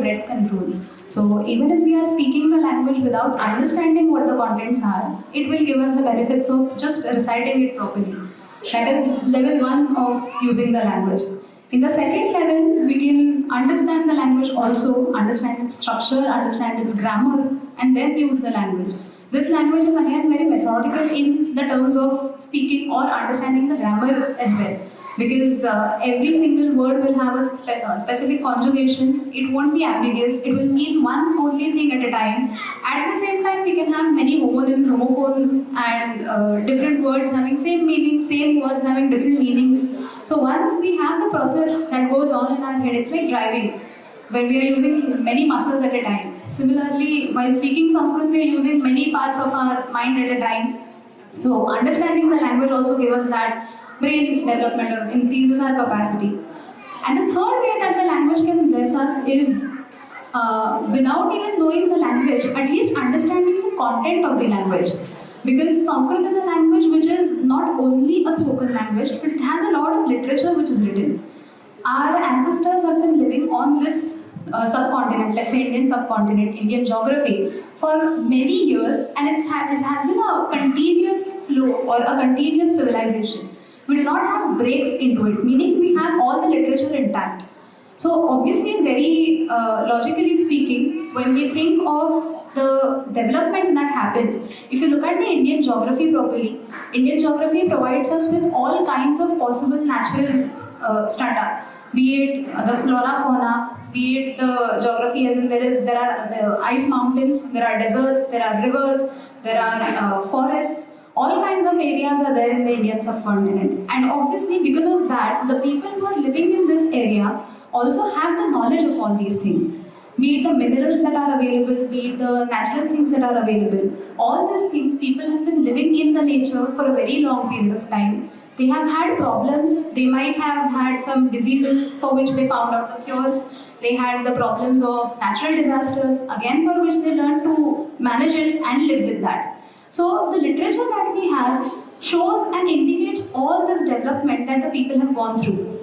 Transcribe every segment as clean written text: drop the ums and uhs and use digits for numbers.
breath control. So even if we are speaking the language without understanding what the contents are, it will give us the benefits of just reciting it properly. That is level 1 of using the language. In the second level, we can understand the language also, understand its structure, understand its grammar, and then use the language. This language is again very methodical in the terms of speaking or understanding the grammar as well. Because every single word will have a specific conjugation, it won't be ambiguous, it will mean one only thing at a time. At the same time, we can have many homonyms, homophones, and different words having same meaning, same words having different meanings. So once we have the process that goes on in our head, it's like driving, when we are using many muscles at a time. Similarly, while speaking Sanskrit, we are using many parts of our mind at a time. So understanding the language also gives us that brain development or increases our capacity. And the third way that the language can bless us is without even knowing the language, at least understanding the content of the language. Because Sanskrit is a language which is not only a spoken language, but it has a lot of literature which is written. Our ancestors have been living on this subcontinent, let's say Indian subcontinent, Indian geography, for many years, and it has been a continuous flow or a continuous civilization. We do not have breaks into it, meaning we have all the literature intact. So obviously, very logically speaking, when we think of the development that happens, if you look at the Indian geography properly, Indian geography provides us with all kinds of possible natural strata, be it the flora, fauna, be it the geography as in there are the ice mountains, there are deserts, there are rivers, there are forests. All kinds of areas are there in the Indian subcontinent. And obviously, because of that, the people who are living in this area also have the knowledge of all these things. Be it the minerals that are available, be it the natural things that are available. All these things, people have been living in the nature for a very long period of time. They have had problems, they might have had some diseases for which they found out the cures. They had the problems of natural disasters, again for which they learned to manage it and live with that. So the literature that we have shows and indicates all this development that the people have gone through.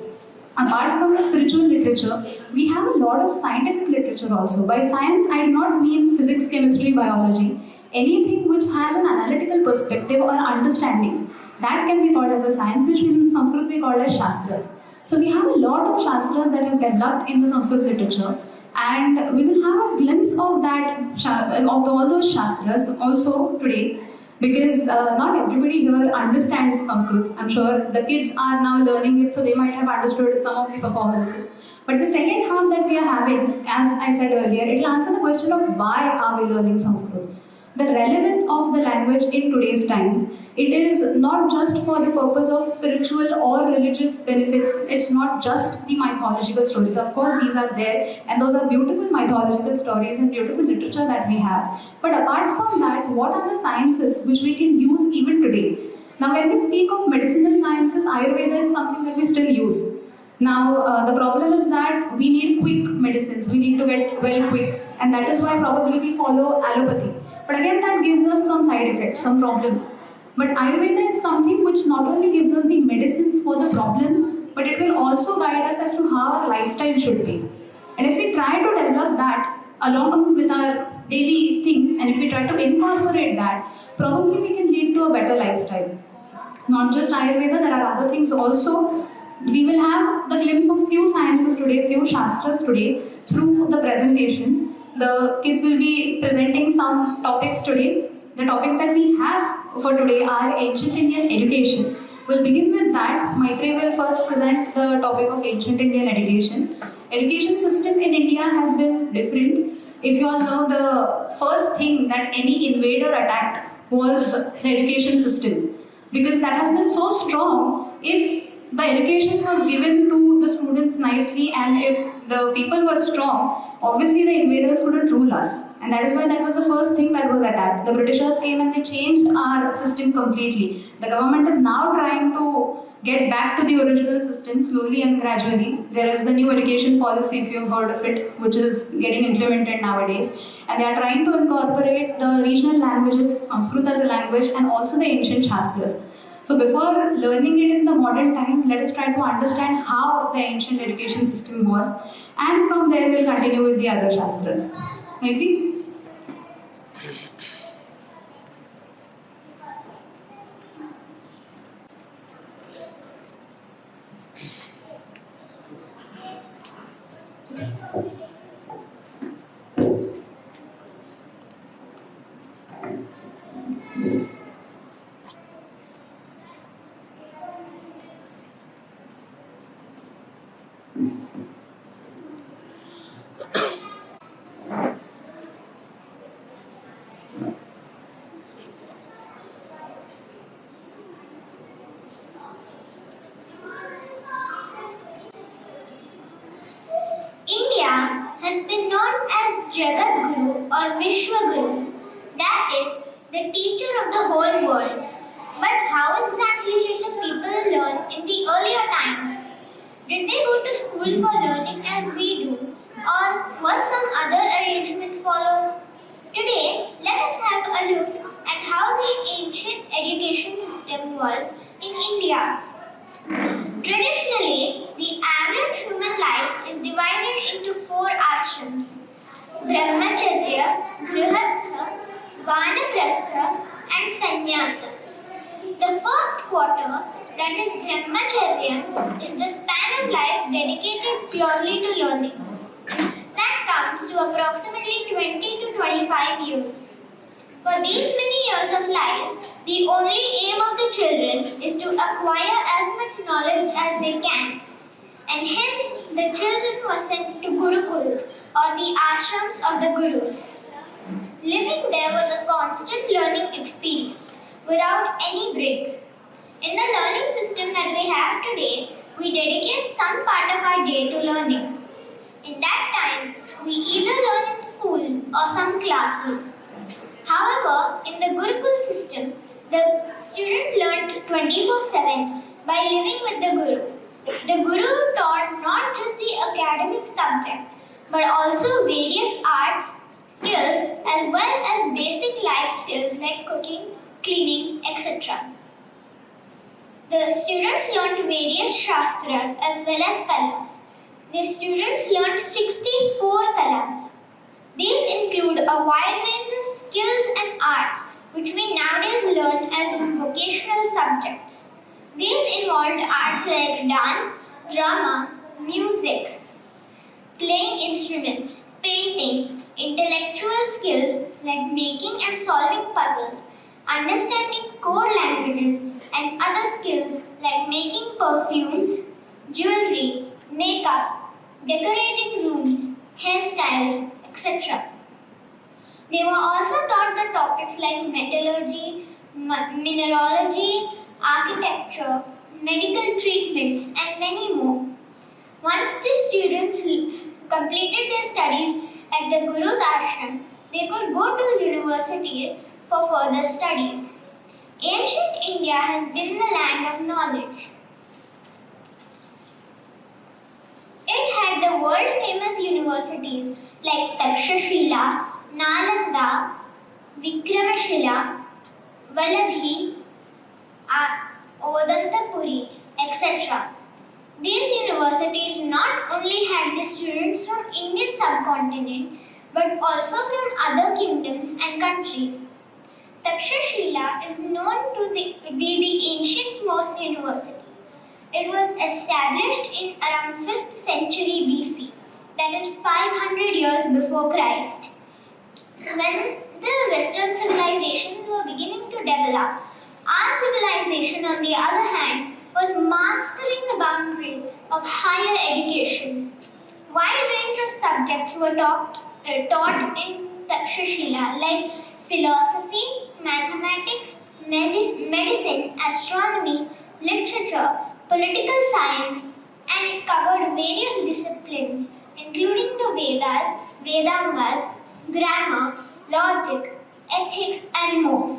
Apart from the spiritual literature, we have a lot of scientific literature also. By science, I do not mean physics, chemistry, biology. Anything which has an analytical perspective or understanding, that can be called as a science, which in Sanskrit we call as shastras. So we have a lot of shastras that have developed in the Sanskrit literature, and we will have a glimpse of that, of all those shastras also today, because not everybody here understands Sanskrit. I'm sure the kids are now learning it, so they might have understood some of the performances. But the second half that we are having, as I said earlier, it will answer the question of why are we learning Sanskrit. The relevance of the language in today's times. It is not just for the purpose of spiritual or religious benefits. It's not just the mythological stories. Of course, these are there, and those are beautiful mythological stories and beautiful literature that we have. But apart from that, what are the sciences which we can use even today? Now, when we speak of medicinal sciences, Ayurveda is something that we still use. Now, the problem is that we need quick medicines. We need to get well quick, and that is why probably we follow allopathy. But again, that gives us some side effects, some problems. But Ayurveda is something which not only gives us the medicines for the problems, but it will also guide us as to how our lifestyle should be. And if we try to develop that along with our daily things, and if we try to incorporate that, probably we can lead to a better lifestyle. Not just Ayurveda, there are other things also. We will have the glimpse of few sciences today, few shastras today through the presentations. The kids will be presenting some topics today. The topics that we have for today are ancient Indian education. We'll begin with that. Maitri will first present the topic of ancient Indian education. Education system in India has been different. If you all know, the first thing that any invader attacked was the education system. Because that has been so strong, if the education was given to the students nicely and if the people were strong, obviously the invaders couldn't rule us. And that is why that was the first thing that was attacked. The Britishers came and they changed our system completely. The government is now trying to get back to the original system slowly and gradually. There is the new education policy, if you've heard of it, which is getting implemented nowadays. And they are trying to incorporate the regional languages, Sanskrit as a language, and also the ancient Shastras. So before learning it in the modern times, let us try to understand how the ancient education system was. And from there, we'll continue with the other Shastras. Maybe? India has been known as Jagat Guru or Vishwa Guru, that is, the teacher of the whole world. But how exactly did the people learn in the earlier times? Did they go to school for learning as we do, or was some other arrangement followed? Today, let us have a look at how the ancient education system was in India. Traditionally, the average human life is divided into four ashrams: Brahmacharya, Grihastha, Vanaprastha, and Sannyasa. The first quarter, that is Brahmacharya, is the span of life dedicated purely to learning. That comes to approximately 20 to 25 years. For these many years of life, the only aim of the children is to acquire as much knowledge as they can, and hence the children were sent to Gurukuls or the ashrams of the Gurus. Living there was a constant learning experience without any break. In the learning system that we have today, we dedicate some part of our day to learning. In that time, we either learn in school or some classes. However, in the Gurukul system, the student learned 24/7 by living with the Guru. The Guru taught not just the academic subjects, but also various arts, skills, as well as basic life skills like cooking, cleaning, etc. The students learned various Shastras as well as Kalas. The students learned 64 Kalas. These include a wide range of skills and arts which we nowadays learn as vocational subjects. These involved arts like dance, drama, music, playing instruments, painting, intellectual skills like making and solving puzzles, understanding code languages, and other skills like making perfumes, jewelry, makeup, decorating rooms, hairstyles, etc. They were also taught the topics like metallurgy, mineralogy, architecture, medical treatments, and many more. Once the students completed their studies at the Guru's ashram, they could go to universities for further studies. Ancient India has been the land of knowledge. It had the world-famous universities like Takshashila, Nalanda, Vikramashila, Vallabhi, Odantapuri, etc. These universities not only had the students from Indian subcontinent but also from other kingdoms and countries. Takshashila is known to be the ancient-most university. It was established in around 5th century BC, that is 500 years before Christ. When the Western civilizations were beginning to develop, our civilization, on the other hand, was mastering the boundaries of higher education. Wide range of subjects were taught in Takshashila, like philosophy, mathematics, medicine, astronomy, literature, political science, and it covered various disciplines, including the Vedas, Vedangas, grammar, logic, ethics, and more.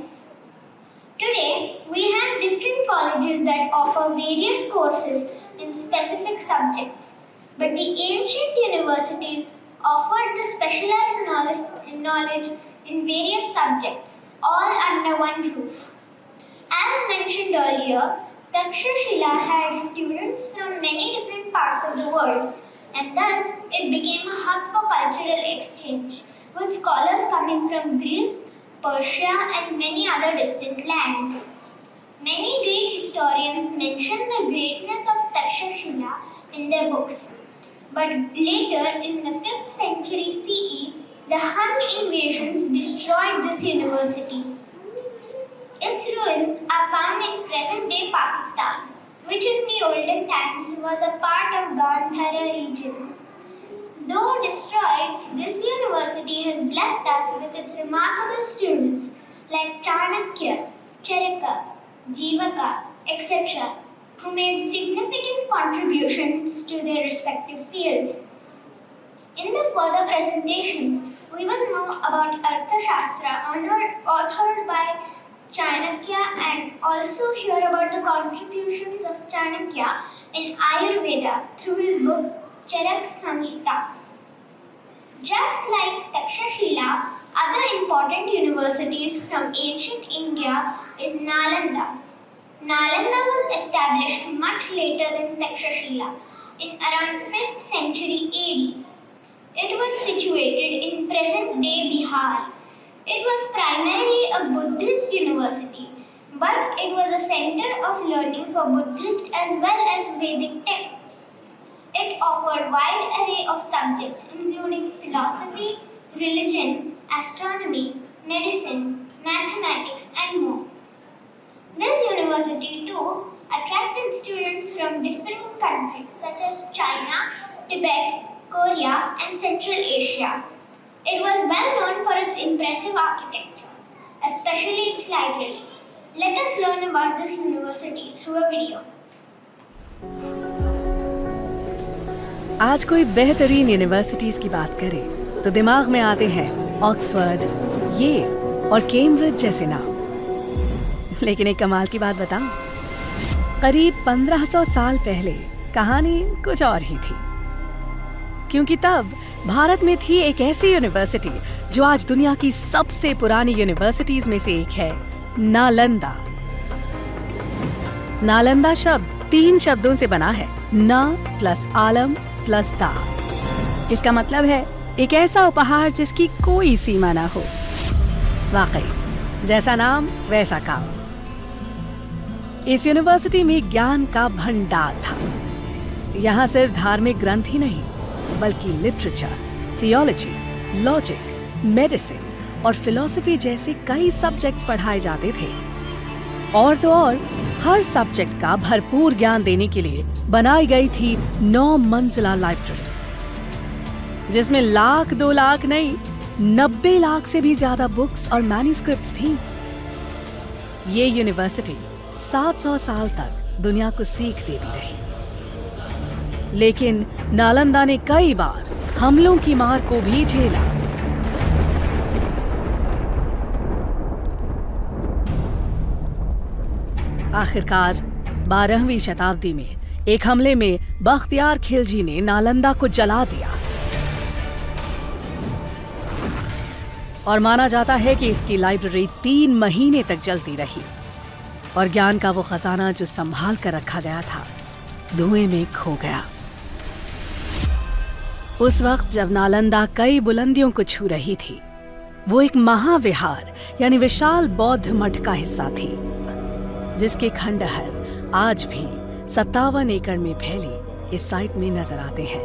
Today, we have different colleges that offer various courses in specific subjects, but the ancient universities offered the specialized knowledge in various subjects, all under one roof. As mentioned earlier, Takshashila had students from many different parts of the world, and thus it became a hub for cultural exchange, with scholars coming from Greece, Persia, and many other distant lands. Many Greek historians mention the greatness of Takshashila in their books. But later, in the 5th century CE, the Hun invasions destroyed this university. Its ruins are found in present-day Pakistan, which in the olden times was a part of Gandhara region. Though destroyed, this university has blessed us with its remarkable students like Chanakya, Charaka, Jivaka, etc., who made significant contributions to their respective fields. In the further presentation, we will know about Arthashastra, authored by Chanakya, and also hear about the contributions of Chanakya in Ayurveda through his book Charak Samhita. Just like Takshashila, other important universities from ancient India is Nalanda. Nalanda was established much later than Takshashila, in around 5th century AD. It was situated in present-day Bihar. It was primarily a Buddhist university, but it was a center of learning for Buddhist as well as Vedic texts. It offered a wide array of subjects including philosophy, religion, astronomy, medicine, mathematics, and more. This university too attracted students from different countries such as China, Tibet, Korea, and Central Asia. It was well known for its impressive architecture, especially its library. Let us learn about this university through a video. आज कोई बेहतरीन universities की बात करे तो दिमाग में आते हैं ऑक्सफोर्ड, येल और कैम्ब्रिज जैसे नाम। लेकिन एक कमाल की बात बताऊं, करीब 1500 साल पहले कहानी कुछ और ही थी। क्योंकि तब भारत में थी एक ऐसी यूनिवर्सिटी जो आज दुनिया की सबसे पुरानी यूनिवर्सिटीज में से एक है, नालंदा। नालंदा शब्द 3 शब्दों से बना है, न प्लस आलम प्लस दा। इसका मतलब है एक ऐसा उपहार जिसकी कोई सीमा ना हो। वाकई जैसा नाम वैसा काम। इस यूनिवर्सिटी में ज्ञान का भंडार था। यहाँ सिर्फ धार्मिक ग्रंथ ही नहीं, बल्कि लिटरेचर, थियोलॉजी, लॉजिक, मेडिसिन और फिलॉसफी जैसे कई सब्जेक्ट्स पढ़ाए जाते थे। और तो और हर सब्जेक्ट का भरपूर ज्ञान देने के लिए बनाई गई थी 9 मंजिला लाइब्रेरी, जिसमें 1 लाख 2 लाख नहीं 90 लाख से भी ज्यादा बुक्स और मैन्युस्क्रिप्ट्स थी। ये यूनिवर्सिटी 700 साल तक दुनिया को सीख देती रही। लेकिन नालंदा ने कई बार हमलों की मार को भी झेला। आखिरकार 12वीं शताब्दी में एक हमले में बख्तियार खिलजी ने नालंदा को जला दिया। और माना जाता है कि इसकी लाइब्रेरी 3 महीने तक जलती रही और ज्ञान का वो खजाना जो संभाल कर रखा गया था, धुएं में खो गया। उस वक्त जब नालंदा कई बुलंदियों को छू रही थी, वो एक महाविहार यानी विशाल बौद्ध मठ का हिस्सा थी, जिसके खंडहर आज भी 57 एकड़ में फैली इस साइट में नजर आते हैं।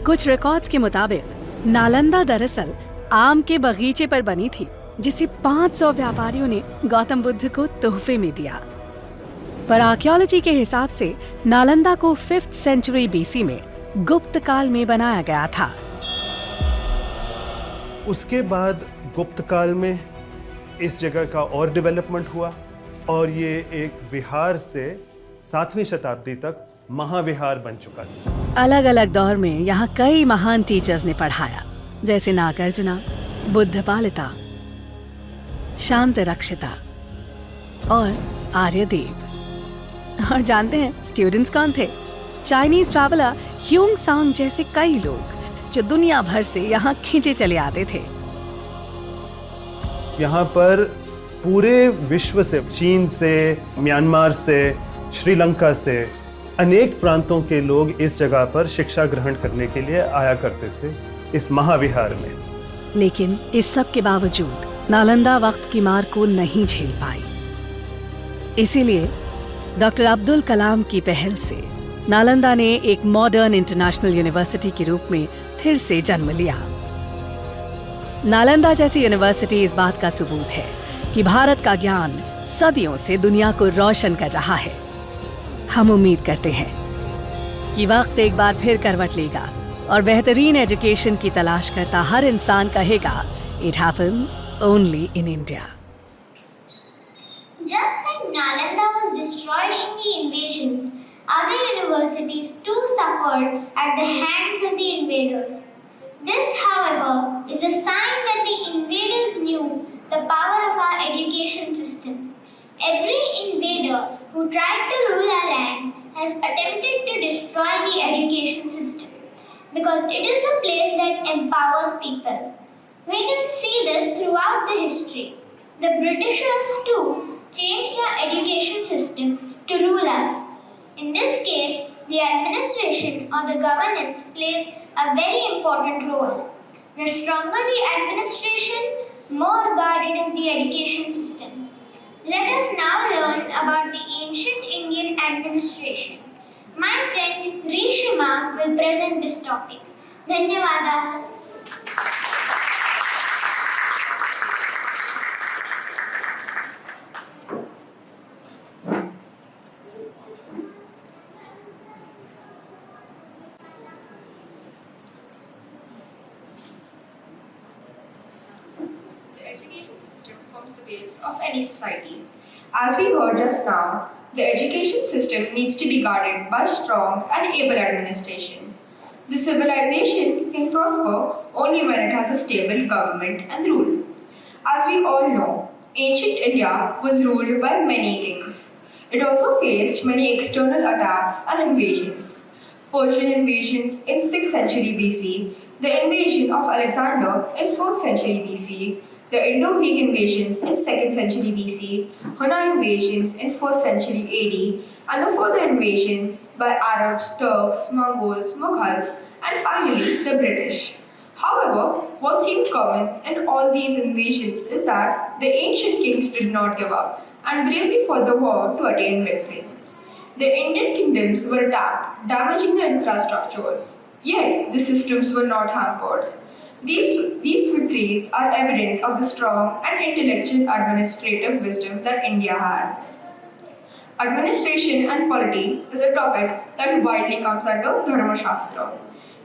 कुछ रिकॉर्ड्स के मुताबिक नालंदा दरअसल आम के बगीचे पर बनी थी, जिसे 500 व्यापारियों ने गौतम बुद्ध को तोहफे में दिया। पर आर्कियोलॉजी के हिसाब से नालंदा को 5th सेंचुरी BC में गुप्त काल में बनाया गया था। उसके बाद गुप्त काल में इस जगह का और डेवलपमेंट हुआ और ये एक विहार से 7वीं शताब्दी तक महाविहार बन चुका था। अलग अलग दौर में यहाँ कई महान टीचर्स ने पढ़ाया, जैसे नागार्जुना, बुद्ध पालिता, शांत रक्षिता और आर्यदेव। और जानते हैं स्टूडेंट्स कौन थे? चाइनीज ट्रैवलर ह्यूंग सांग जैसे कई लोग जो दुनिया भर से यहाँ खींचे चले आते थे। यहाँ पर पूरे विश्व से, चीन से, म्यांमार से, श्रीलंका से अनेक प्रांतों के लोग इस जगह पर शिक्षा ग्रहण करने के लिए आया करते थे, इस महाविहार में। लेकिन इस सब के बावजूद नालंदा वक्त की मार को नहीं झेल पाई। इसीलिए डॉक्टर अब्दुल कलाम की पहल से नालंदा ने एक मॉडर्न इंटरनेशनल यूनिवर्सिटी के रूप में फिर से जन्म लिया। नालंदा जैसी यूनिवर्सिटी इस बात का सबूत है कि भारत का ज्ञान सदियों से दुनिया को रोशन कर रहा है। हम उम्मीद करते हैं कि वक्त एक बार फिर करवट लेगा और बेहतरीन एजुकेशन की तलाश करता हर इंसान कहेगा, it happens only in India. Just like Nalanda was destroyed in the invasions, other universities too suffered at the hands of the invaders. This, however, is a sign that the invaders knew the power of our education system. Every invader who tried to rule our land has attempted to destroy the education system because it is the place that empowers people. We can see this throughout the history. The Britishers too changed our education system to rule us. In this case, the administration or the governance plays a very important role. The stronger the administration, more guarded is the education system. Let us now learn about the ancient Indian administration. My friend Rishima will present this topic. Dhanyawada. The base of any society. As we heard just now, the education system needs to be guarded by strong and able administration. The civilization can prosper only when it has a stable government and rule. As we all know, ancient India was ruled by many kings. It also faced many external attacks and invasions. Persian invasions in 6th century BC, the invasion of Alexander in 4th century BC, the Indo-Greek invasions in 2nd century BC, Hunna invasions in 1st century AD, and the further invasions by Arabs, Turks, Mongols, Mughals, and finally the British. However, what seemed common in all these invasions is that the ancient kings did not give up and bravely fought the war to attain victory. The Indian kingdoms were attacked, damaging the infrastructures. Yet, the systems were not hampered. These victories are evident of the strong and intellectual administrative wisdom that India had. Administration and polity is a topic that widely comes under Dharma Shastra.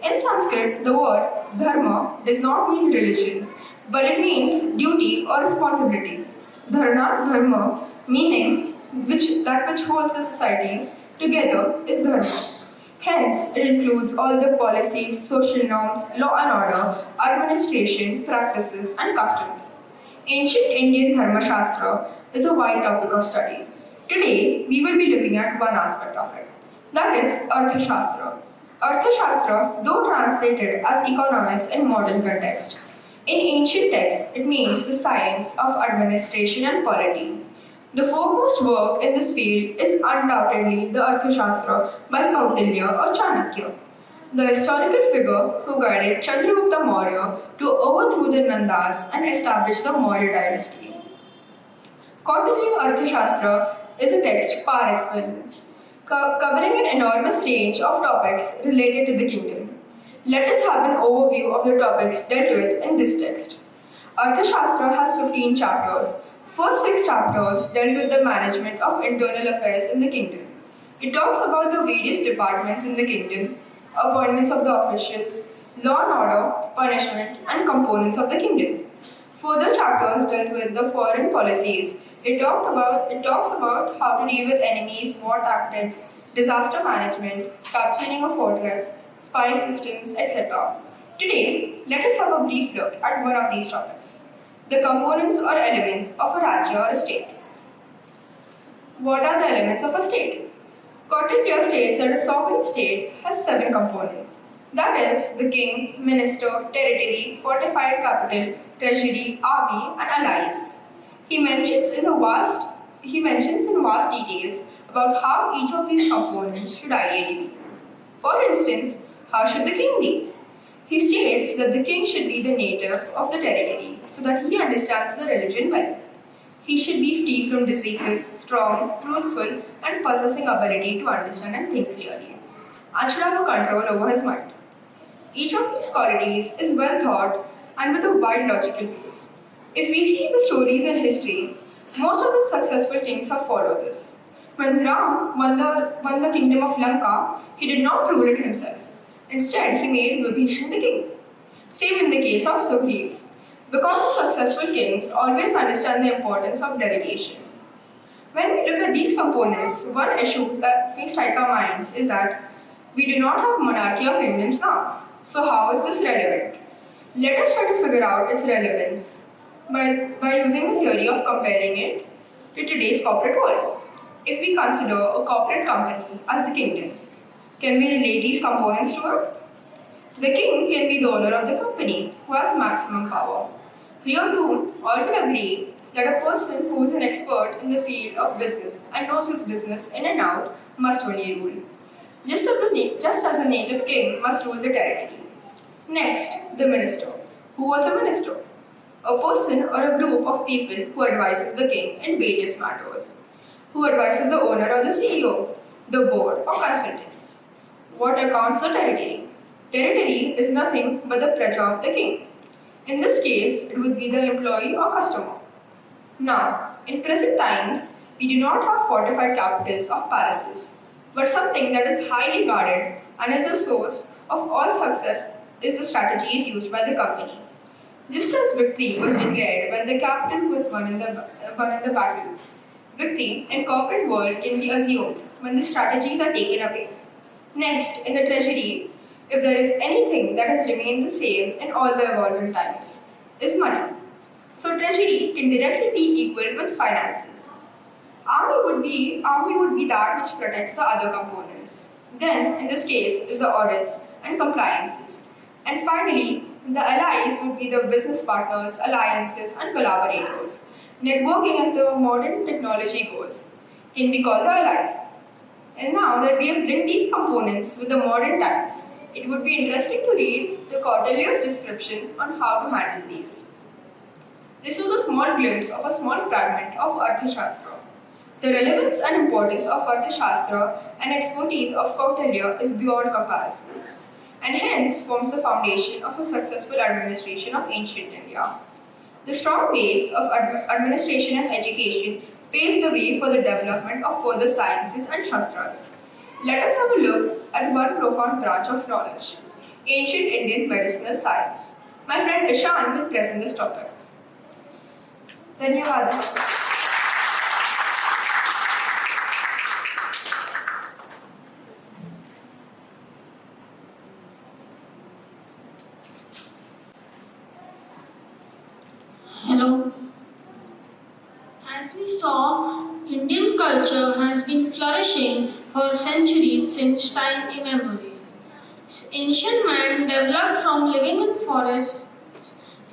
In Sanskrit, the word dharma does not mean religion, but it means duty or responsibility. Dharma, meaning that which holds a society together, is dharma. Hence, it includes all the policies, social norms, law and order, administration, practices, and customs. Ancient Indian Dharma Shastra is a wide topic of study. Today, we will be looking at one aspect of it, that is Arthashastra. Arthashastra, though translated as economics in modern context, in ancient texts, it means the science of administration and polity. The foremost work in this field is undoubtedly the Arthashastra by Kautilya or Chanakya, the historical figure who guided Chandragupta Maurya to overthrow the Nandas and establish the Maurya dynasty. Kautilya Arthashastra is a text par excellence, covering an enormous range of topics related to the kingdom. Let us have an overview of the topics dealt with in this text. Arthashastra has 15 chapters. First 6 chapters dealt with the management of internal affairs in the kingdom. It talks about the various departments in the kingdom, appointments of the officials, law and order, punishment, and components of the kingdom. Further chapters dealt with the foreign policies. It talks about how to deal with enemies, war tactics, disaster management, capturing a fortress, spy systems, etc. Today, let us have a brief look at one of these topics: the components or elements of a Rajya or a state. What are the elements of a state? Kautilya states that a sovereign state has 7 components. That is, the king, minister, territory, fortified capital, treasury, army, and allies. He mentions in vast details about how each of these components should ideally be. For instance, how should the king be? He states that the king should be the native of the territory so that he understands the religion well. He should be free from diseases, strong, truthful, and possessing ability to understand and think clearly, and should have a control over his mind. Each of these qualities is well thought and with a wide logical base. If we see the stories in history, most of the successful kings have followed this. When Ram won the kingdom of Lanka, he did not rule it himself. Instead, he made Vibhishan the king. Same in the case of Sugriv. Because the successful kings always understand the importance of delegation. When we look at these components, one issue that may strike our minds is that we do not have monarchy or kingdoms now. So how is this relevant? Let us try to figure out its relevance by using the theory of comparing it to today's corporate world. If we consider a corporate company as the kingdom, can we relate these components to it? The king can be the owner of the company who has maximum power. Here too, all will agree that a person who is an expert in the field of business and knows his business in and out must only rule. Just as a native king must rule the territory. Next, the minister. Who was a minister? A person or a group of people who advises the king in various matters. Who advises the owner or the CEO, the board or consultants. What accounts the territory? Territory is nothing but the pleasure of the king. In this case, it would be the employee or customer. Now, in present times, we do not have fortified capitals of palaces, but something that is highly guarded and is the source of all success is the strategies used by the company. Just as victory was declared when the capital was won in the battle, victory in corporate world can be assumed when the strategies are taken away. Next, in the treasury, if there is anything that has remained the same in all the evolving times, is money. So treasury can directly be equal with finances. Army would be that which protects the other components. Then, in this case, is the audits and compliances. And finally, the allies would be the business partners, alliances, and collaborators. Networking, as the modern technology goes, can be called the allies. And now that we have linked these components with the modern times, it would be interesting to read the Kautilya's description on how to handle these. This was a small glimpse of a small fragment of Arthashastra. The relevance and importance of Arthashastra and expertise of Kautilya is beyond comparison, and hence forms the foundation of a successful administration of ancient India. The strong base of administration and education paves the way for the development of further sciences and shastras. Let us have a look at one profound branch of knowledge, ancient Indian medicinal science. My friend Ishan will present this topic. Dhanyawad. Hello. As we saw, Indian culture has been flourishing for centuries since time immemorial. Ancient man developed from living in forests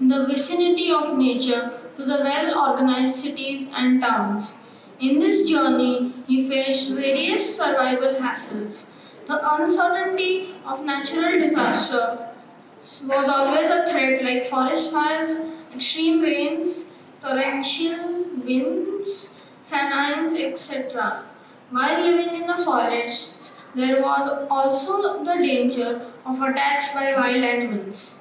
in the vicinity of nature to the well-organized cities and towns. In this journey, he faced various survival hassles. The uncertainty of natural disaster was always a threat, like forest fires, extreme rains, torrential winds, famines, etc. While living in the forests, there was also the danger of attacks by wild animals,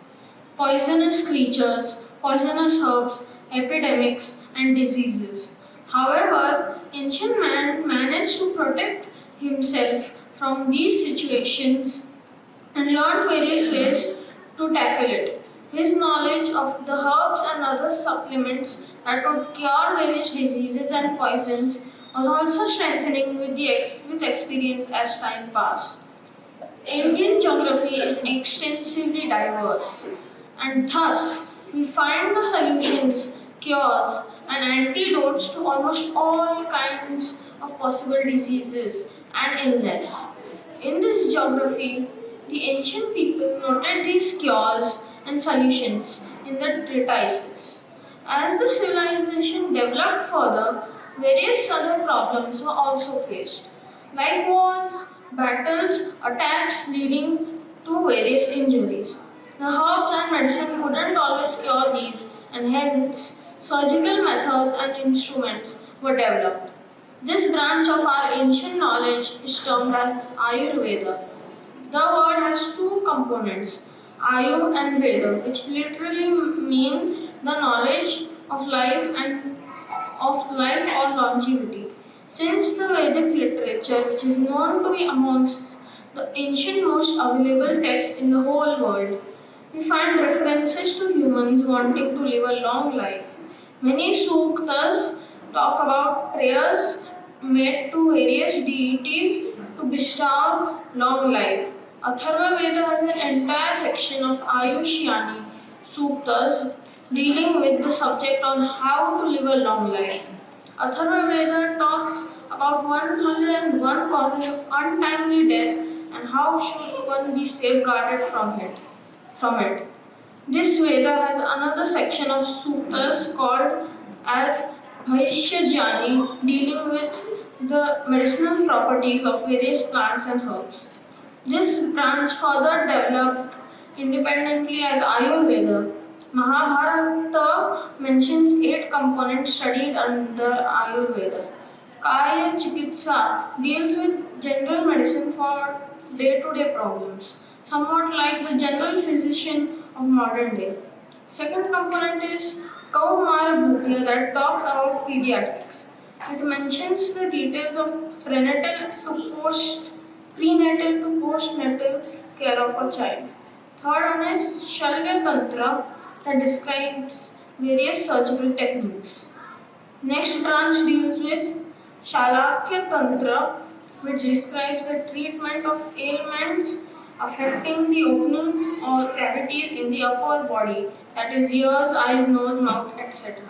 poisonous creatures, poisonous herbs, epidemics, and diseases. However, ancient man managed to protect himself from these situations and learned various ways to tackle it. His knowledge of the herbs and other supplements that could cure various diseases and poisons was also strengthening with experience as time passed. Indian geography is extensively diverse, and thus we find the solutions, cures, and antidotes to almost all kinds of possible diseases and illness. In this geography, the ancient people noted these cures and solutions in the treatises. As the civilization developed further, Various other problems were also faced, like wars, battles, attacks leading to various injuries. The herbs and medicine couldn't always cure these, and hence surgical methods and instruments were developed. This branch of our ancient knowledge is termed as Ayurveda. The word has two components, Ayu and Veda, which literally mean the knowledge of life or longevity. Since the Vedic literature, which is known to be amongst the ancient most available texts in the whole world, we find references to humans wanting to live a long life. Many suktas talk about prayers made to various deities to bestow long life. Atharva Veda has an entire section of Ayushyani suktas dealing with the subject on how to live a long life. Atharva Veda talks about 101 causes of untimely death and how should one be safeguarded from it. This Veda has another section of suttas called as Bhaishyajani dealing with the medicinal properties of various plants and herbs. This branch further developed independently as Ayurveda. Mahabharata mentions 8 components studied under Ayurveda. Kaya Chikitsa deals with general medicine for day-to-day problems, somewhat like the general physician of modern day. Second component is Kaumara Bhutya that talks about pediatrics. It mentions the details of prenatal to postnatal care of a child. Third one is Shalya Tantra that describes various surgical techniques. Next branch deals with Shalakya Tantra, which describes the treatment of ailments affecting the openings or cavities in the upper body, that is ears, eyes, nose, mouth, etc.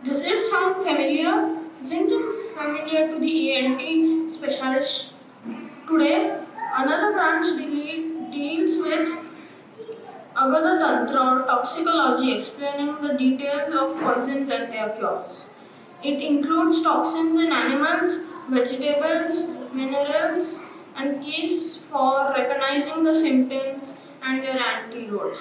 Does it sound familiar? Isn't it familiar to the ENT specialist today? Another branch deals with Agada Tantra or toxicology, explaining the details of poisons and their cures. It includes toxins in animals, vegetables, minerals, and keys for recognizing the symptoms and their antidotes.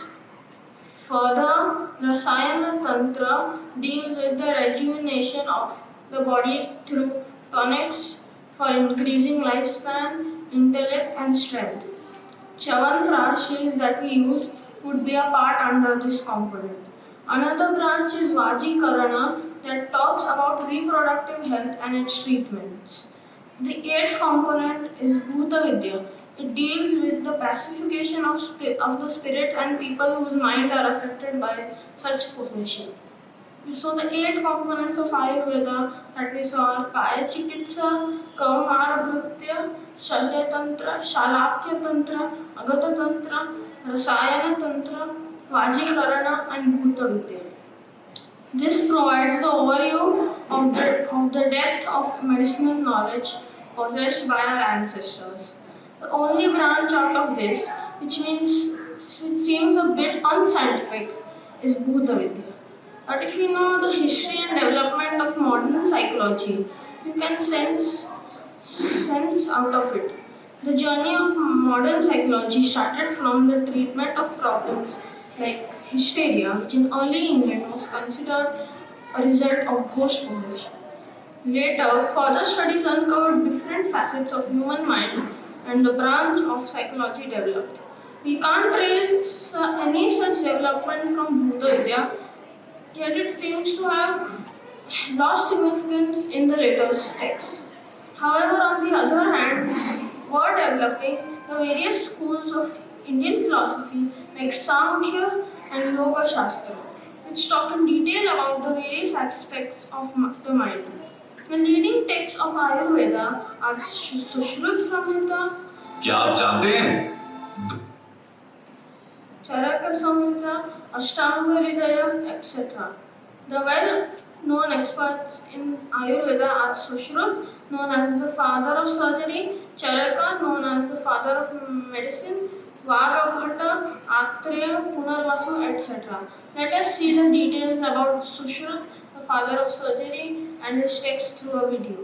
Further, Rasayana Tantra deals with the rejuvenation of the body through tonics for increasing lifespan, intellect, and strength. Chyawanprash that we use would be a part under this component. Another branch is Vajikarana that talks about reproductive health and its treatments. The eighth component is Bhuta Vidya. It deals with the pacification of the spirit and people whose mind are affected by such possession. So the 8 components of Ayurveda that we saw are Kaya Chikitsa, Kaumara Bhutya, Shalya Tantra, Shalakya Tantra, Agata Tantra, Rasayana Tantra, Vajikarana and Bhuta Vidya. This provides the overview of the depth of medicinal knowledge possessed by our ancestors. The only branch out of this, which seems a bit unscientific, is Bhuta Vidya. But if you know the history and development of modern psychology, you can sense out of it. The journey of modern psychology started from the treatment of problems like hysteria, which in early England was considered a result of ghost possession. Later, further studies uncovered different facets of human mind and the branch of psychology developed. We can't trace any such development from Bhuta Vidya, yet it seems to have lost significance in the later texts. However, on the other hand, were developing the various schools of Indian philosophy like Sankhya and Yoga Shastra, which talk in detail about the various aspects of the mind. The leading texts of Ayurveda are Sushruta Samhita, क्या आप जानते हैं Charaka Samhita, Ashtanga Hridaya, etc. The well-known experts in Ayurveda are Sushruta, known as the father of surgery, Charaka, known as the father of medicine, Vagabhata, Atreya, Punarvasu, etc. Let us see the details about Sushruta, the father of surgery, and his text through a video.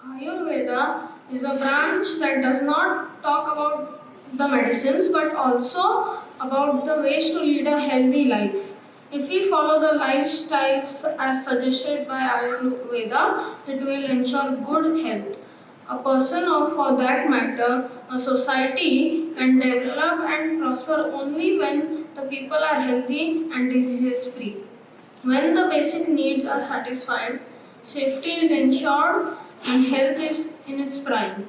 Ayurveda is a branch that does not talk about the medicines but also about the ways to lead a healthy life. If we follow the lifestyles as suggested by Ayurveda, it will ensure good health. A person, or for that matter, a society, can develop and prosper only when the people are healthy and disease free. When the basic needs are satisfied, safety is ensured, and health is in its prime.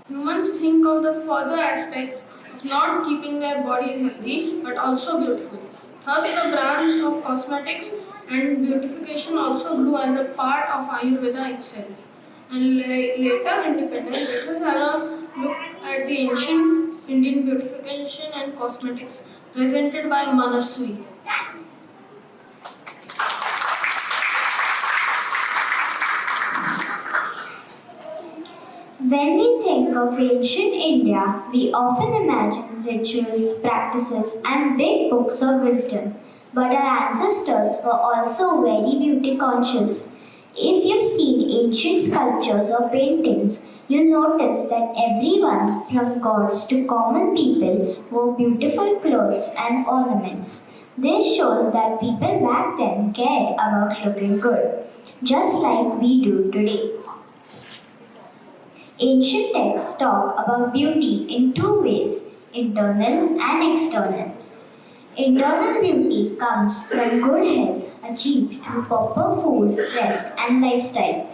Humans think of the further aspects of not keeping their bodies healthy but also beautiful. Thus, the branch of cosmetics and beautification also grew as a part of Ayurveda itself. And later, independence, let us have a look at the ancient Indian beautification and cosmetics presented by Manasvi. When we think of ancient India, we often imagine rituals, practices, and big books of wisdom. But our ancestors were also very beauty conscious. If you've seen ancient sculptures or paintings, you'll notice that everyone, from gods to common people, wore beautiful clothes and ornaments. This shows that people back then cared about looking good, just like we do today. Ancient texts talk about beauty in two ways, internal and external. Internal beauty comes from good health achieved through proper food, rest, and lifestyle.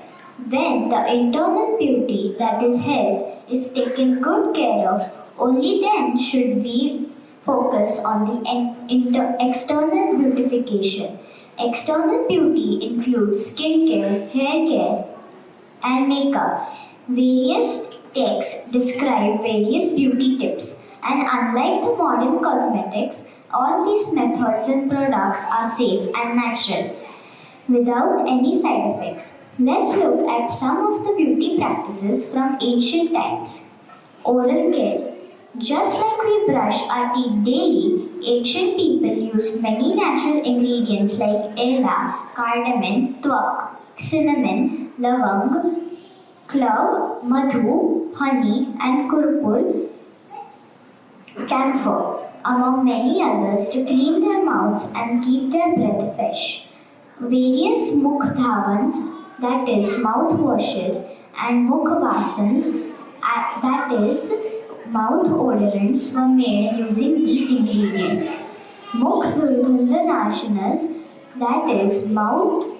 When the internal beauty, that is health, is taken good care of, only then should we focus on the external beautification. External beauty includes skincare, hair care, and makeup. Various texts describe various beauty tips, and unlike the modern cosmetics, all these methods and products are safe and natural without any side effects. Let's look at some of the beauty practices from ancient times. Oral care. Just like we brush our teeth daily, ancient people used many natural ingredients like ela, cardamom, twak, cinnamon, lavang, clove, madhu, honey, and kurkul, camphor, among many others, to clean their mouths and keep their breath fresh. Various mukh dhavans, that is, mouth washes, and mukh vasans, that is, mouth odorants, were made using these ingredients. Mukh durgandha nashanas, that is, mouth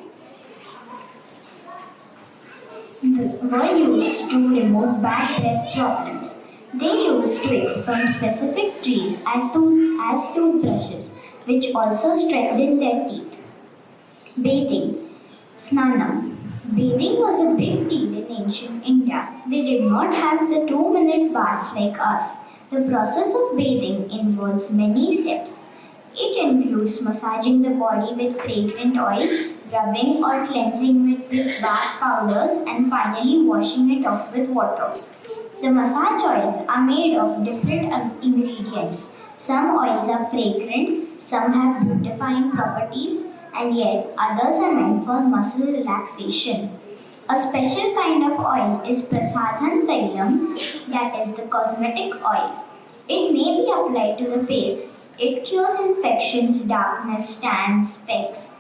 were used to remove bad breath problems. They used twigs from specific trees as toothbrushes, which also strengthened their teeth. Bathing. Snanam. Bathing was a big deal in ancient India. They did not have the 2-minute baths like us. The process of bathing involves many steps. It includes massaging the body with fragrant oil, rubbing or cleansing it with bath powders, and finally washing it off with water. The massage oils are made of different ingredients. Some oils are fragrant, some have beautifying properties, and yet others are meant for muscle relaxation. A special kind of oil is prasadhan tailam, that is the cosmetic oil. It may be applied to the face. It cures infections, darkness, tans, specks,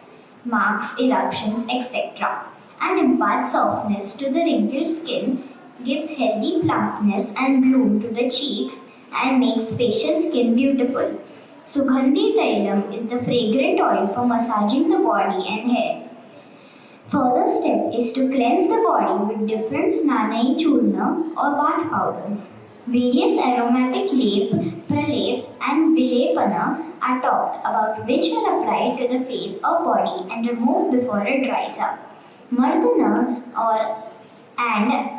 marks, eruptions, etc. and imparts softness to the wrinkled skin, gives healthy plumpness and bloom to the cheeks, and makes facial skin beautiful. Sugandhi Tailam is the fragrant oil for massaging the body and hair. Further step is to cleanse the body with different snanai churna or bath powders. Various aromatic lep, pralep and vilepana are talked about, which are applied to the face or body and removed before it dries up. Mardanas and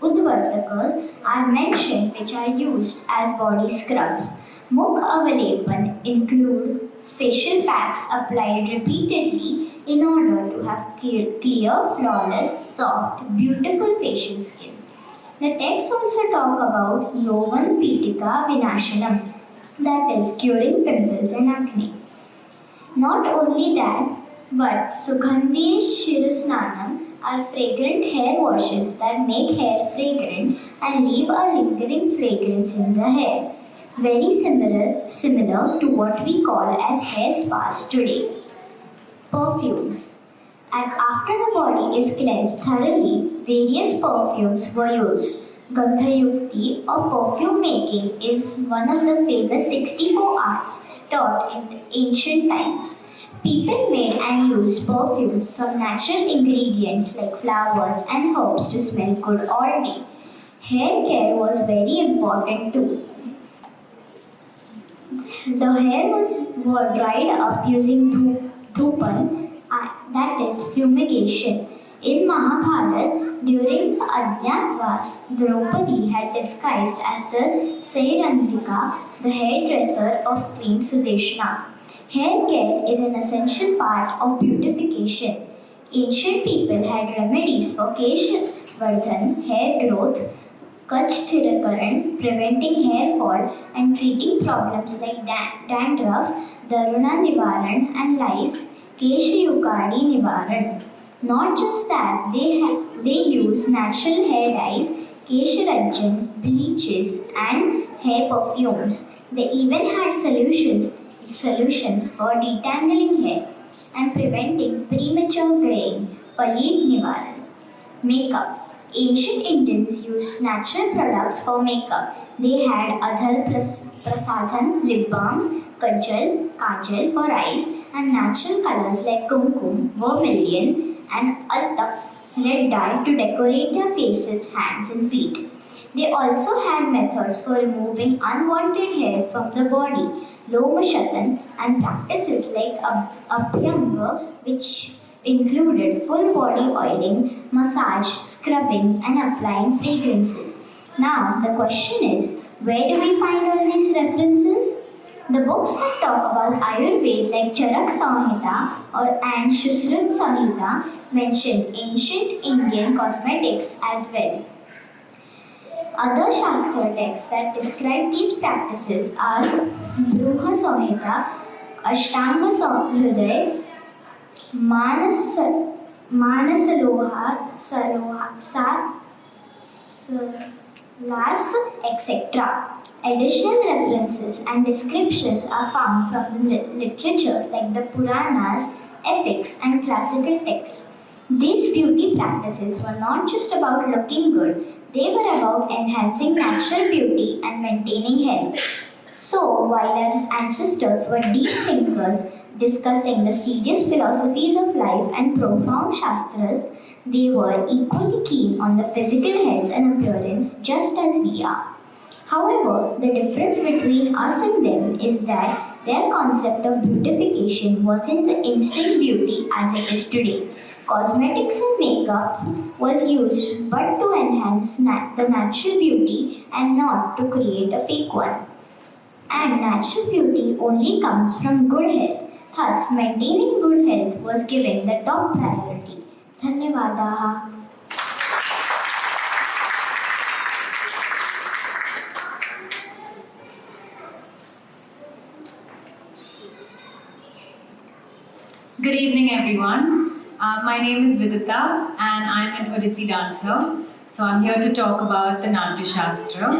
udvartakas are mentioned, which are used as body scrubs. Mukh avalepan include facial packs applied repeatedly in order to have clear, flawless, soft, beautiful facial skin. The texts also talk about Yovan Pitika Vinashanam, that is, curing pimples and acne. Not only that, But Sugandhi Shirasnanam are fragrant hair washes that make hair fragrant and leave a lingering fragrance in the hair. Very similar to what we call as hair spas today. Perfumes. And after the body is cleansed thoroughly, various perfumes were used. Gandhayukti or perfume making is one of the famous 64 arts taught in the ancient times. People made and used perfumes from natural ingredients like flowers and herbs to smell good all day. Hair care was very important too. The hair were dried up using dhupan, that is fumigation. In Mahabharata, during the Ajnatvas, Draupadi had disguised as the Sairandrika, the hairdresser of Queen Sudeshna. Hair care is an essential part of beautification. Ancient people had remedies for Keshvardhan, hair growth, Kachthirakaran, preventing hair fall and treating problems like dandruff, Daruna Nivaran and lice, Keshayukadi Nivaran. Not just that, they use natural hair dyes, Kesharajjan, bleaches and hair perfumes. They even had solutions for detangling hair and preventing premature graying, Palit Nivaran. Makeup. Ancient Indians used natural products for makeup. They had Adhar Prasadhan, lip balms, kajal for eyes, and natural colors like kumkum, vermilion, and altak, red dye to decorate their faces, hands, and feet. They also had methods for removing unwanted hair from the body, Lomashatan, and practices like Abhyanga, which included full body oiling, massage, scrubbing, and applying fragrances. Now, the question is, where do we find all these references? The books that talk about Ayurveda like Charak Samhita and Shusrut Samhita mention ancient Indian cosmetics as well. Other Shastra texts that describe these practices are Bruha Samhita, Ashtanga Hriday, Manasaloha, Las, etc. Additional references and descriptions are found from literature like the Puranas, epics, and classical texts. These beauty practices were not just about looking good, they were about enhancing natural beauty and maintaining health. So, while our ancestors were deep thinkers discussing the serious philosophies of life and profound shastras, they were equally keen on the physical health and appearance just as we are. However, the difference between us and them is that their concept of beautification wasn't the instant beauty as it is today. Cosmetics and makeup was used but to enhance the natural beauty and not to create a fake one. And natural beauty only comes from good health. Thus, maintaining good health was given the top priority. Dhanyavadaha. Good evening, everyone. My name is Vidita, and I'm an Odissi dancer. So I'm here to talk about the Natya Shastra.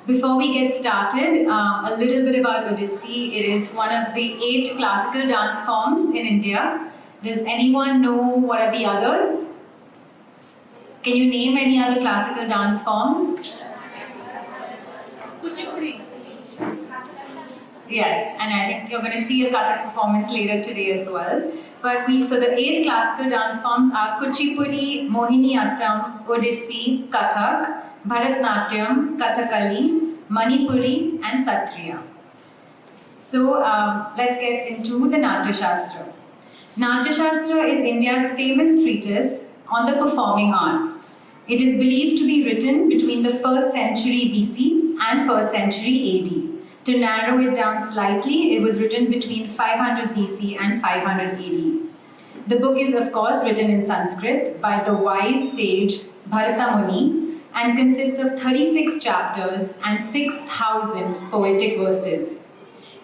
Before we get started, a little bit about Odissi. It is one of the 8 classical dance forms in India. Does anyone know what are the others? Can you name any other classical dance forms? Kuchipudi. Yes, and I think you're going to see a Kathak performance later today as well. But so the 8 classical dance forms are Kuchipudi, Mohiniyattam, Odissi, Kathak, Bharatnatyam, Kathakali, Manipuri, and Satriya. So let's get into the Natya Shastra. Natya Shastra is India's famous treatise on the performing arts. It is believed to be written between the 1st century BC and 1st century AD. To narrow it down slightly, it was written between 500 BC and 500 AD. The book is of course written in Sanskrit by the wise sage Bharata Muni and consists of 36 chapters and 6,000 poetic verses.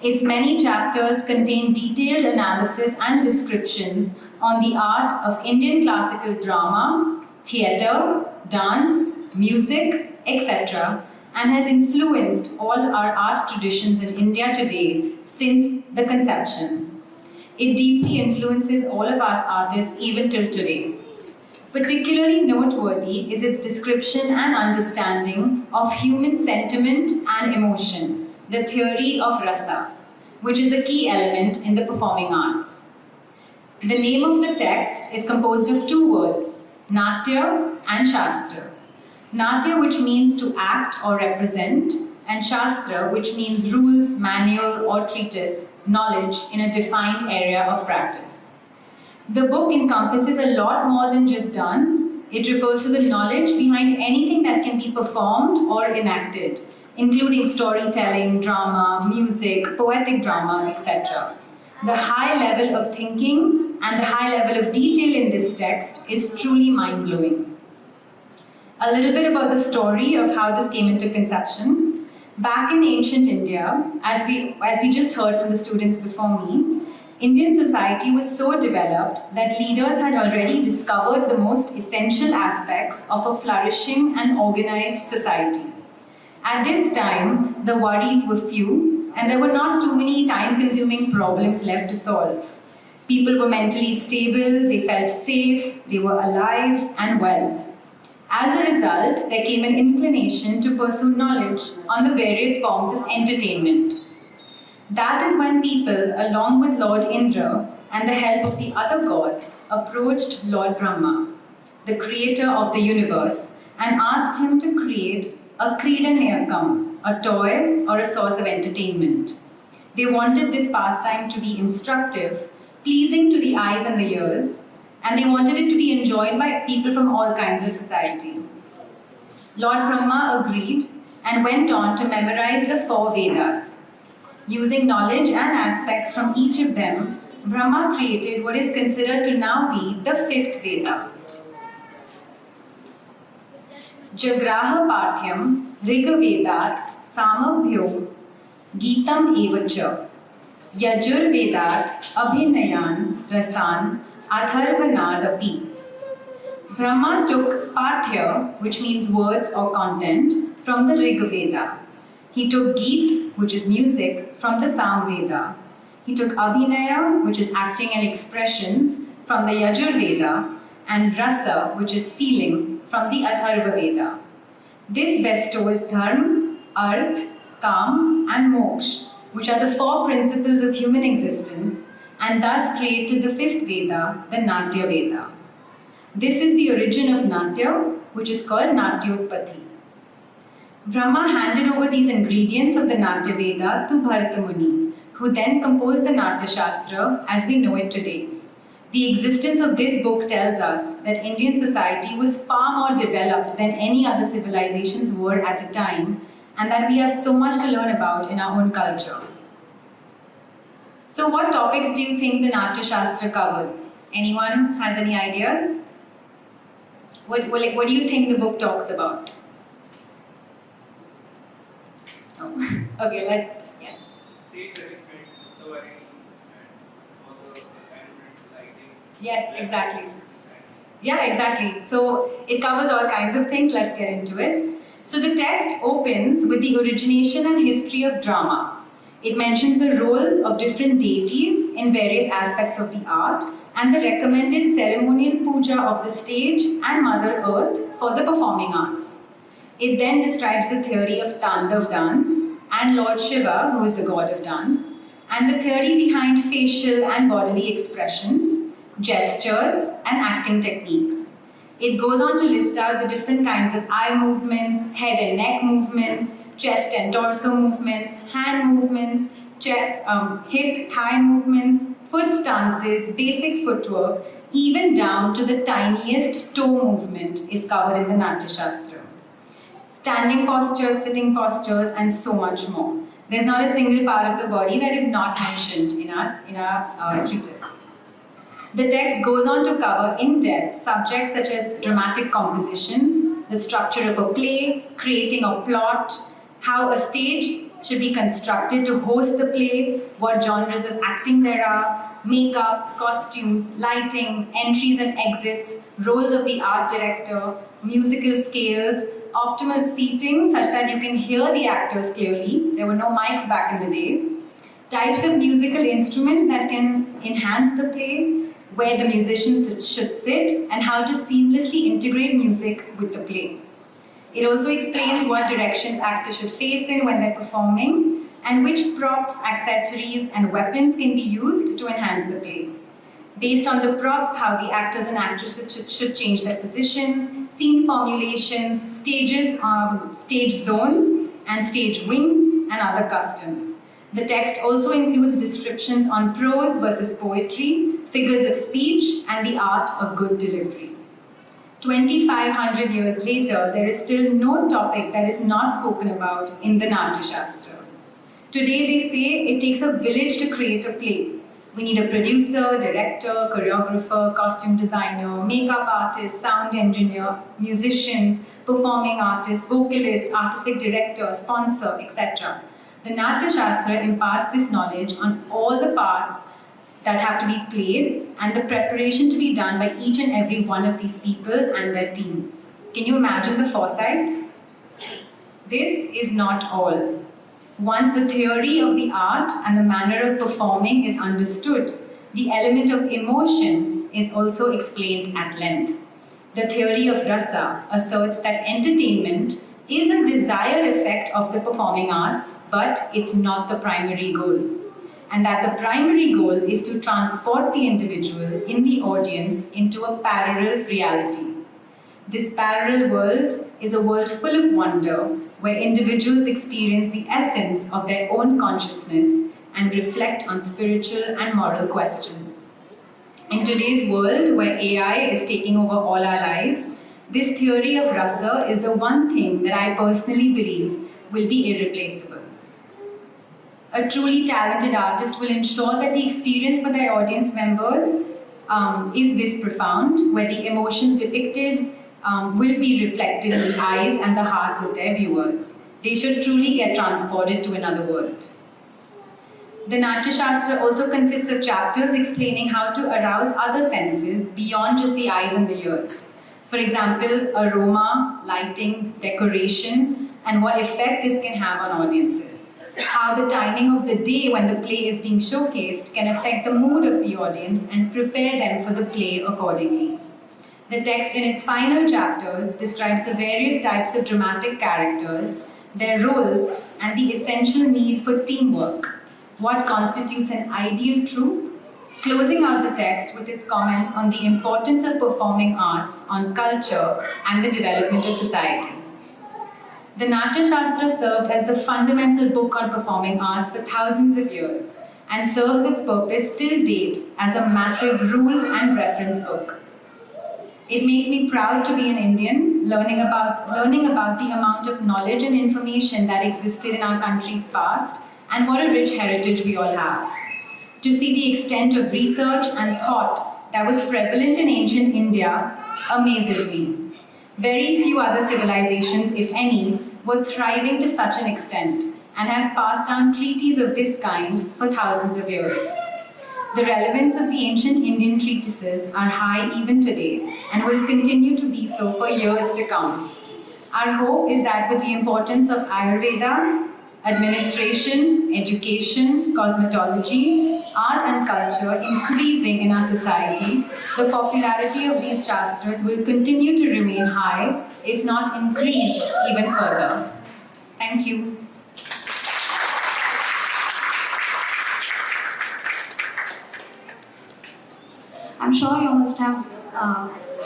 Its many chapters contain detailed analysis and descriptions on the art of Indian classical drama, theatre, dance, music, etc., and has influenced all our art traditions in India today since the conception. It deeply influences all of us artists even till today. Particularly noteworthy is its description and understanding of human sentiment and emotion, the theory of rasa, which is a key element in the performing arts. The name of the text is composed of two words, natya and shastra. Natya, which means to act or represent, and shastra, which means rules, manual, or treatise, knowledge in a defined area of practice. The book encompasses a lot more than just dance. It refers to the knowledge behind anything that can be performed or enacted, including storytelling, drama, music, poetic drama, etc. The high level of thinking and the high level of detail in this text is truly mind-blowing. A little bit about the story of how this came into conception. Back in ancient India, as we just heard from the students before me, Indian society was so developed that leaders had already discovered the most essential aspects of a flourishing and organized society. At this time, the worries were few and there were not too many time-consuming problems left to solve. People were mentally stable, they felt safe, they were alive and well. As a result, there came an inclination to pursue knowledge on the various forms of entertainment. That is when people, along with Lord Indra and the help of the other gods, approached Lord Brahma, the creator of the universe, and asked him to create a Kridanayakam, a toy or a source of entertainment. They wanted this pastime to be instructive, pleasing to the eyes and the ears, and they wanted it to be enjoyed by people from all kinds of society. Lord Brahma agreed and went on to memorize the 4 Vedas. Using knowledge and aspects from each of them, Brahma created what is considered to now be the 5th Veda. Jagraha Pathyam Rigvedat Samabhyo Geetam Evacha Yajur Vedat Abhinayan Rasan Atharvanadapi. Brahma took Pathya, which means words or content, from the Rig Veda. He took Geet, which is music, from the Sam Veda. He took Abhinaya, which is acting and expressions, from the Yajur Veda, and Rasa, which is feeling, from the Atharva Veda. This bestows Dharma, Arth, Kam, and Moksha, which are the 4 principles of human existence, and thus created the 5th Veda, the Natya Veda. This is the origin of Natya, which is called Natyotpatti. Brahma handed over these ingredients of the Natya Veda to Bharata Muni, who then composed the Natya Shastra as we know it today. The existence of this book tells us that Indian society was far more developed than any other civilizations were at the time, and that we have so much to learn about in our own culture. So what topics do you think the Natya Shastra covers? Anyone has any ideas? What do you think the book talks about? No. Okay, yes. Stage arrangement, the lighting, and all the elements, lighting. Yes, exactly. Yeah, exactly. So it covers all kinds of things. Let's get into it. So the text opens with the origination and history of drama. It mentions the role of different deities in various aspects of the art and the recommended ceremonial puja of the stage and Mother Earth for the performing arts. It then describes the theory of Tandav dance and Lord Shiva, who is the god of dance, and the theory behind facial and bodily expressions, gestures, and acting techniques. It goes on to list out the different kinds of eye movements, head and neck movements, chest and torso movements, hand movements, hip, thigh movements, foot stances, basic footwork, even down to the tiniest toe movement is covered in the Natya Shastra. Standing postures, sitting postures, and so much more. There's not a single part of the body that is not mentioned in our treatise. The text goes on to cover in depth subjects such as dramatic compositions, the structure of a play, creating a plot, how a stage should be constructed to host the play, what genres of acting there are, makeup, costumes, lighting, entries and exits, roles of the art director, musical scales, optimal seating such that you can hear the actors clearly. There were no mics back in the day. Types of musical instruments that can enhance the play, where the musicians should sit, and how to seamlessly integrate music with the play. It also explains what directions actors should face in when they're performing, and which props, accessories, and weapons can be used to enhance the play. Based on the props, how the actors and actresses should change their positions, scene formulations, stages, stage zones, and stage wings, and other customs. The text also includes descriptions on prose versus poetry, figures of speech, and the art of good delivery. 2,500 years later, there is still no topic that is not spoken about in the Natya Shastra. Today, they say it takes a village to create a play. We need a producer, director, choreographer, costume designer, makeup artist, sound engineer, musicians, performing artists, vocalists, artistic director, sponsor, etc. The Natya Shastra imparts this knowledge on all the parts that have to be played and the preparation to be done by each and every one of these people and their teams. Can you imagine the foresight? This is not all. Once the theory of the art and the manner of performing is understood, the element of emotion is also explained at length. The theory of rasa asserts that entertainment is a desired effect of the performing arts, but it's not the primary goal. And that the primary goal is to transport the individual in the audience into a parallel reality. This parallel world is a world full of wonder, where individuals experience the essence of their own consciousness and reflect on spiritual and moral questions. In today's world, where AI is taking over all our lives, this theory of rasa is the one thing that I personally believe will be irreplaceable. A truly talented artist will ensure that the experience for their audience members is this profound, where the emotions depicted will be reflected in the eyes and the hearts of their viewers. They should truly get transported to another world. The Natya Shastra also consists of chapters explaining how to arouse other senses beyond just the eyes and the ears. For example, aroma, lighting, decoration, and what effect this can have on audiences. How the timing of the day when the play is being showcased can affect the mood of the audience and prepare them for the play accordingly. The text in its final chapters describes the various types of dramatic characters, their roles, and the essential need for teamwork, what constitutes an ideal troupe, closing out the text with its comments on the importance of performing arts on culture and the development of society. The Natya Shastra served as the fundamental book on performing arts for thousands of years and serves its purpose till date as a massive rule and reference book. It makes me proud to be an Indian, learning about the amount of knowledge and information that existed in our country's past and what a rich heritage we all have. To see the extent of research and thought that was prevalent in ancient India amazes me. Very few other civilizations, if any, were thriving to such an extent and have passed down treaties of this kind for thousands of years. The relevance of the ancient Indian treatises are high even today and will continue to be so for years to come. Our hope is that with the importance of Ayurveda, administration, education, cosmetology, art and culture increasing in our society, the popularity of these shastras will continue to remain high, if not increase even further. Thank you. I'm sure you must have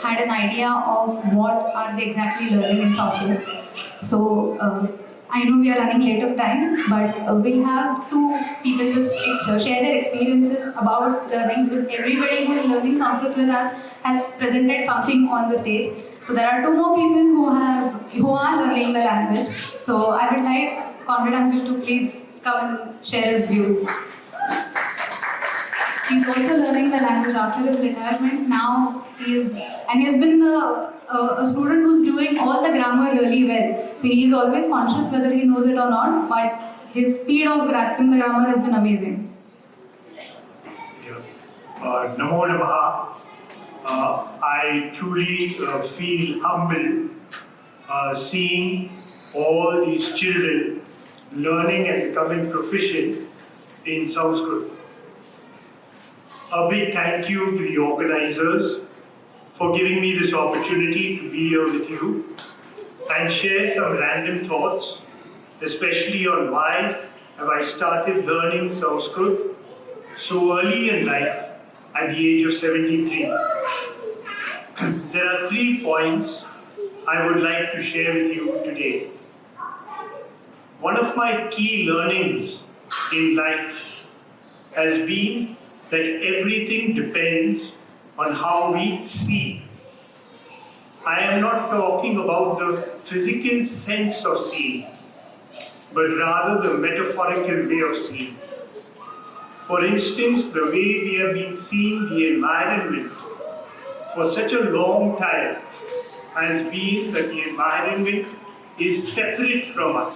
had an idea of what are they exactly learning in Sanskrit. So I know we are running late of time, but we'll have two people just share their experiences about learning, because everybody who is learning Sanskrit with us has presented something on the stage. So there are two more people who are learning the language. So I would like Conrad Uncle to please come and share his views. He's also learning the language after his retirement. Now he is and he has been a student who's doing all the grammar really well. So he is always conscious whether he knows it or not, but his speed of grasping the grammar has been amazing. Namo Namaha. I truly feel humbled seeing all these children learning and becoming proficient in Sanskrit. A big thank you to the organizers for giving me this opportunity to be here with you and share some random thoughts, especially on why have I started learning Sanskrit so early in life at the age of 73. There are 3 points I would like to share with you today. One of my key learnings in life has been that everything depends on how we see. I am not talking about the physical sense of seeing, but rather the metaphorical way of seeing. For instance, the way we have been seeing the environment for such a long time has been that the environment is separate from us,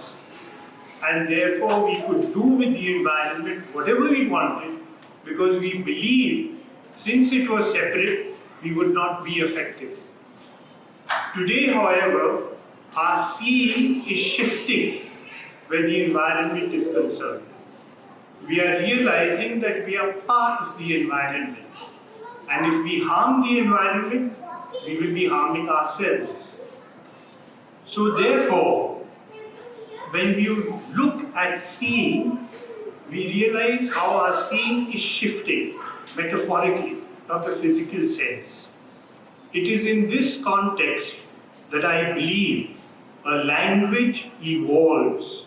and therefore we could do with the environment whatever we wanted because we believed since it was separate, we would not be affected. Today, however, our seeing is shifting where the environment is concerned. We are realizing that we are part of the environment. And if we harm the environment, we will be harming ourselves. So therefore, when we look at seeing, we realize how our seeing is shifting, metaphorically, not the physical sense. It is in this context that I believe a language evolves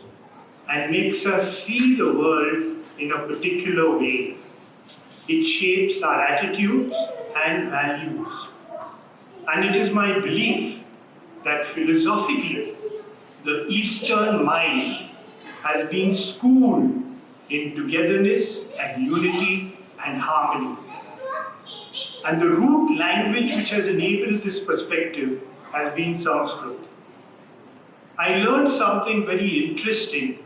and makes us see the world in a particular way. It shapes our attitudes and values. And it is my belief that philosophically, the Eastern mind has been schooled in togetherness and unity and harmony. And the root language which has enabled this perspective has been Sanskrit. I learned something very interesting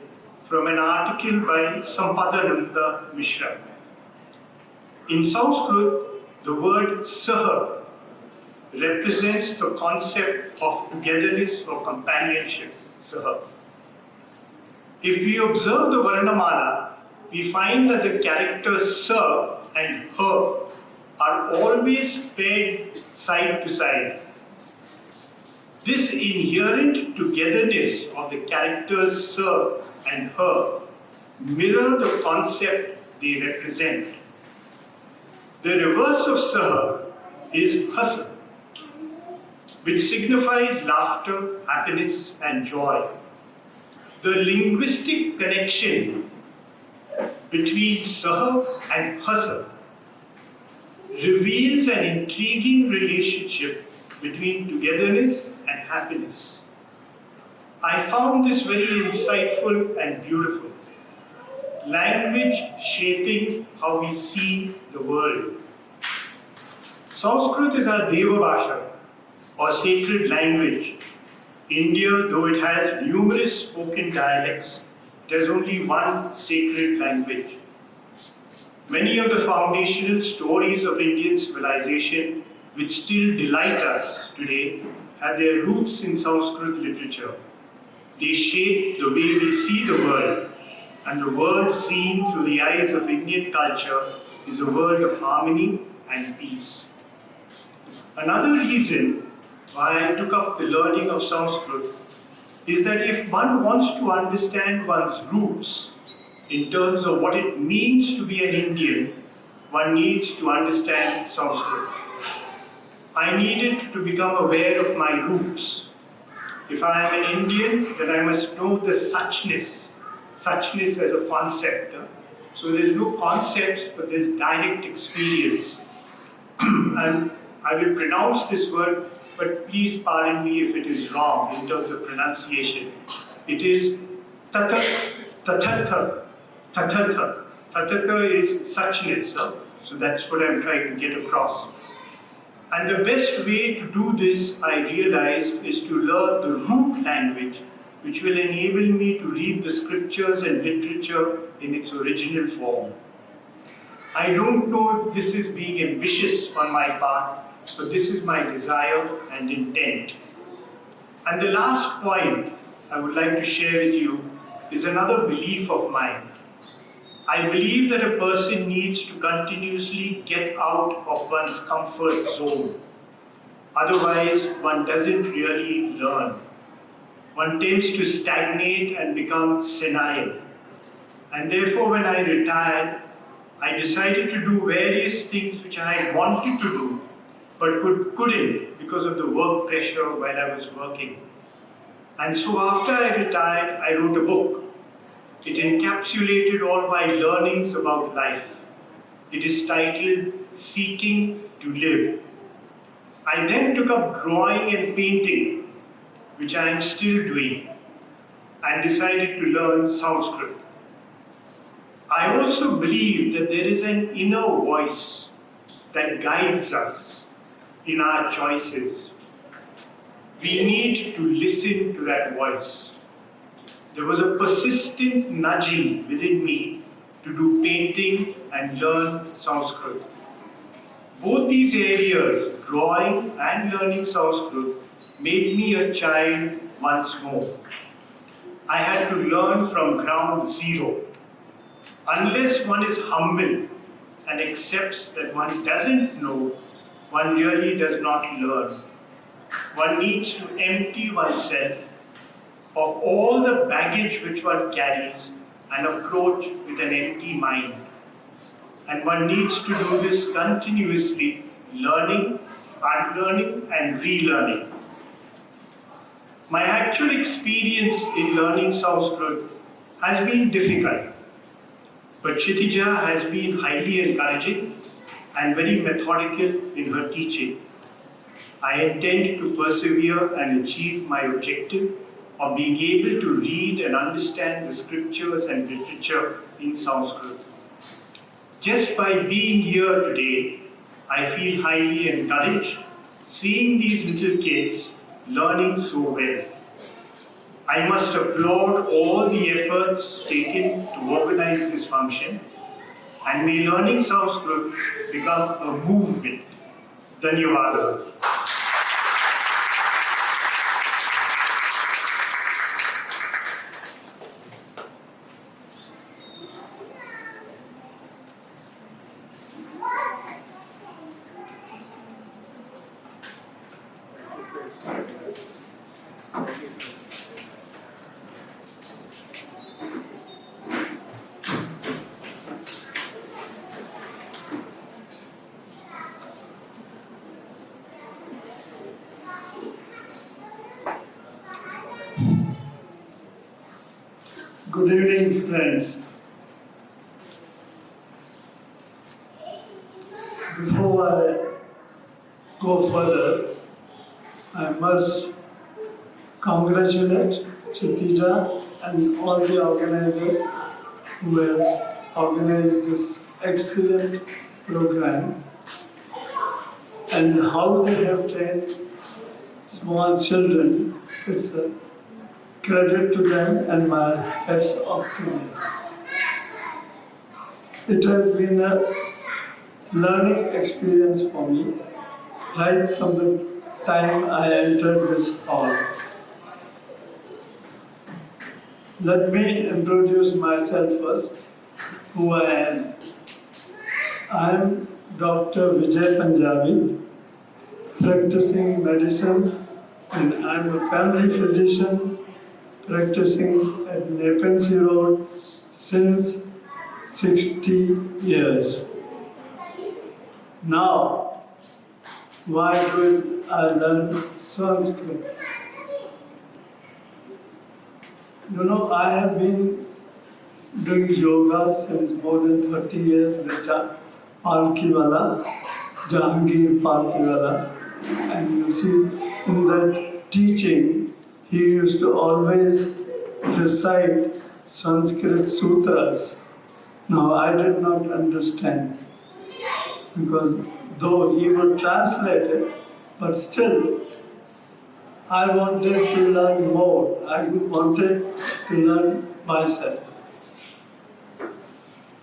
from an article by Sampadananda Mishra. In Sanskrit, the word saha represents the concept of togetherness or companionship, saha. If we observe the Varnamala, we find that the characters sa and ha are always paired side to side. This inherent togetherness of the characters sa and ha mirror the concept they represent. The reverse of saha is hasa, which signifies laughter, happiness, and joy. The linguistic connection between saha and hasa reveals an intriguing relationship between togetherness and happiness. I found this very insightful and beautiful. Language shaping how we see the world. Sanskrit is our Deva Bhasha, or sacred language. India, though it has numerous spoken dialects, it has only one sacred language. Many of the foundational stories of Indian civilization, which still delight us today, have their roots in Sanskrit literature. They shape the way we see the world, and the world seen through the eyes of Indian culture is a world of harmony and peace. Another reason why I took up the learning of Sanskrit is that if one wants to understand one's roots in terms of what it means to be an Indian, one needs to understand Sanskrit. I needed to become aware of my roots. If I am an Indian, then I must know the suchness as a concept. So there's no concepts, but there's direct experience. And I will pronounce this word, but please pardon me if it is wrong in terms of pronunciation. It is tatatha. Tatatha is suchness. So that's what I'm trying to get across. And the best way to do this, I realized, is to learn the root language, which will enable me to read the scriptures and literature in its original form. I don't know if this is being ambitious on my part, but this is my desire and intent. And the last point I would like to share with you is another belief of mine. I believe that a person needs to continuously get out of one's comfort zone. Otherwise, one doesn't really learn. One tends to stagnate and become senile. And therefore, when I retired, I decided to do various things which I had wanted to do, but couldn't because of the work pressure while I was working. And so after I retired, I wrote a book. It encapsulated all my learnings about life. It is titled Seeking to Live. I then took up drawing and painting, which I am still doing, and decided to learn Sanskrit. I also believe that there is an inner voice that guides us in our choices. We need to listen to that voice. There was a persistent nudging within me to do painting and learn Sanskrit. Both these areas, drawing and learning Sanskrit, made me a child once more. I had to learn from ground zero. Unless one is humble and accepts that one doesn't know, one really does not learn. One needs to empty oneself of all the baggage which one carries and approach with an empty mind. And one needs to do this continuously, learning, unlearning, and relearning. My actual experience in learning Sanskrit has been difficult, but Kshitija has been highly encouraging and very methodical in her teaching. I intend to persevere and achieve my objective of being able to read and understand the scriptures and literature in Sanskrit. Just by being here today, I feel highly encouraged seeing these little kids learning so well. I must applaud all the efforts taken to organize this function, and may learning Sanskrit become a movement. Dhanyavada. Good evening, friends. Before I go further, I must congratulate Kshitija and all the organizers who have organized this excellent program and how they have trained small children. It's a credit to them and my hats off to them. It has been a learning experience for me right from the time I entered this hall. Let me introduce myself first, who I am. I am Dr. Vijay Punjabi, practicing medicine, and I am a family physician practicing at Nepensi Road since 60 years. Now, why do I learn Sanskrit? You know, I have been doing yoga since more than 30 years with Palkiwala, Jahangir Palkiwala. And you see, in that teaching, he used to always recite Sanskrit sutras. Now, I did not understand because though he would translate it, but still, I wanted to learn more. I wanted to learn myself.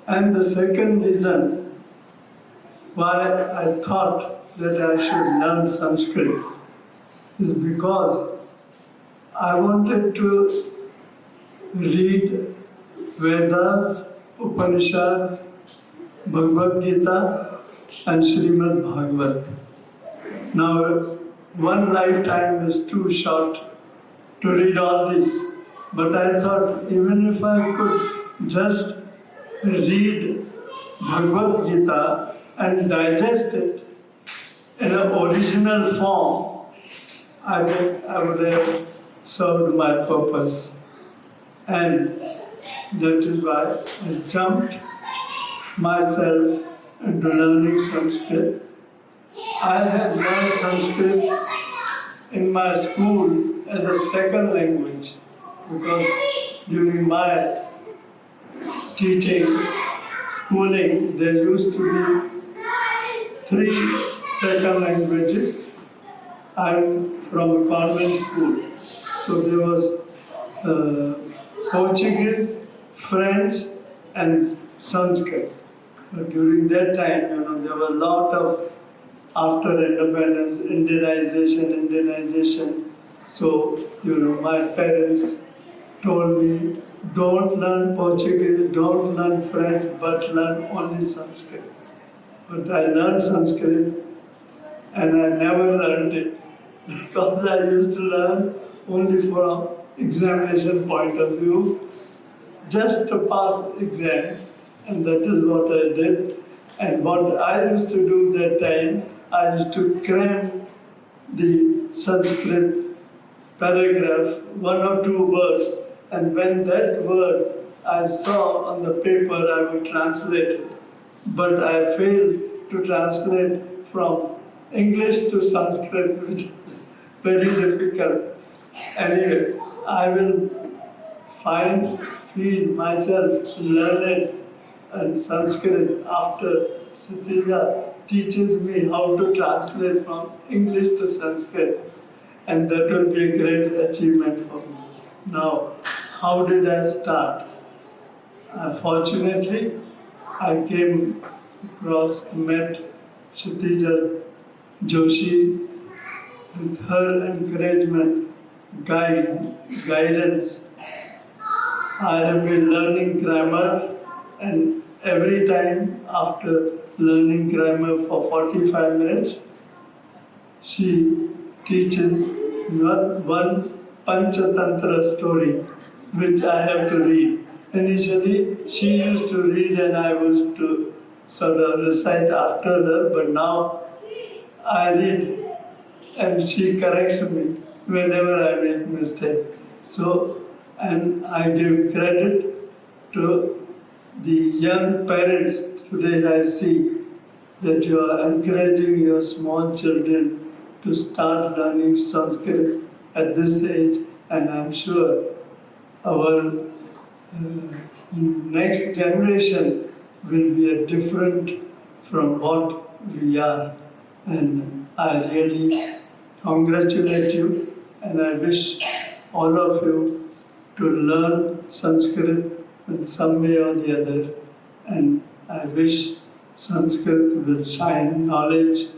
And the second reason why I thought that I should learn Sanskrit is because I wanted to read Vedas, Upanishads, Bhagavad Gita, and Srimad Bhagavat. Now, one lifetime is too short to read all these, but I thought even if I could just read Bhagavad Gita and digest it in an original form, I think I would have served my purpose. And that is why I jumped myself into learning Sanskrit. I had learned Sanskrit in my school as a second language because during my teaching, schooling, there used to be 3 second languages. I'm from a convent school, so there was Portuguese, French, and Sanskrit. But during that time, there were a lot of after independence, Indianization. So, my parents told me, don't learn Portuguese, don't learn French, but learn only Sanskrit. But I learned Sanskrit and I never learned it because I used to learn only from examination point of view, just to pass exam, and that is what I did. And what I used to do that time, I used to cram the Sanskrit paragraph, 1 or 2 words, and when that word I saw on the paper, I would translate it. But I failed to translate from English to Sanskrit, which is very difficult. Anyway, I will feel myself learned in Sanskrit after Kshitija teaches me how to translate from English to Sanskrit, and that will be a great achievement for me. Now, how did I start? Fortunately, I came across, met Kshitija Joshi. With her encouragement, guidance, I have been learning grammar, and every time after learning grammar for 45 minutes, she teaches one Panchatantra story, which I have to read. Initially, she used to read and I was to sort of recite after her, but now I read and she corrects me whenever I make mistake. So, and I give credit to the young parents. Today I see that you are encouraging your small children to start learning Sanskrit at this age, and I'm sure our next generation will be different from what we are. And I really congratulate you, and I wish all of you to learn Sanskrit in some way or the other. And I wish Sanskrit will shine, knowledge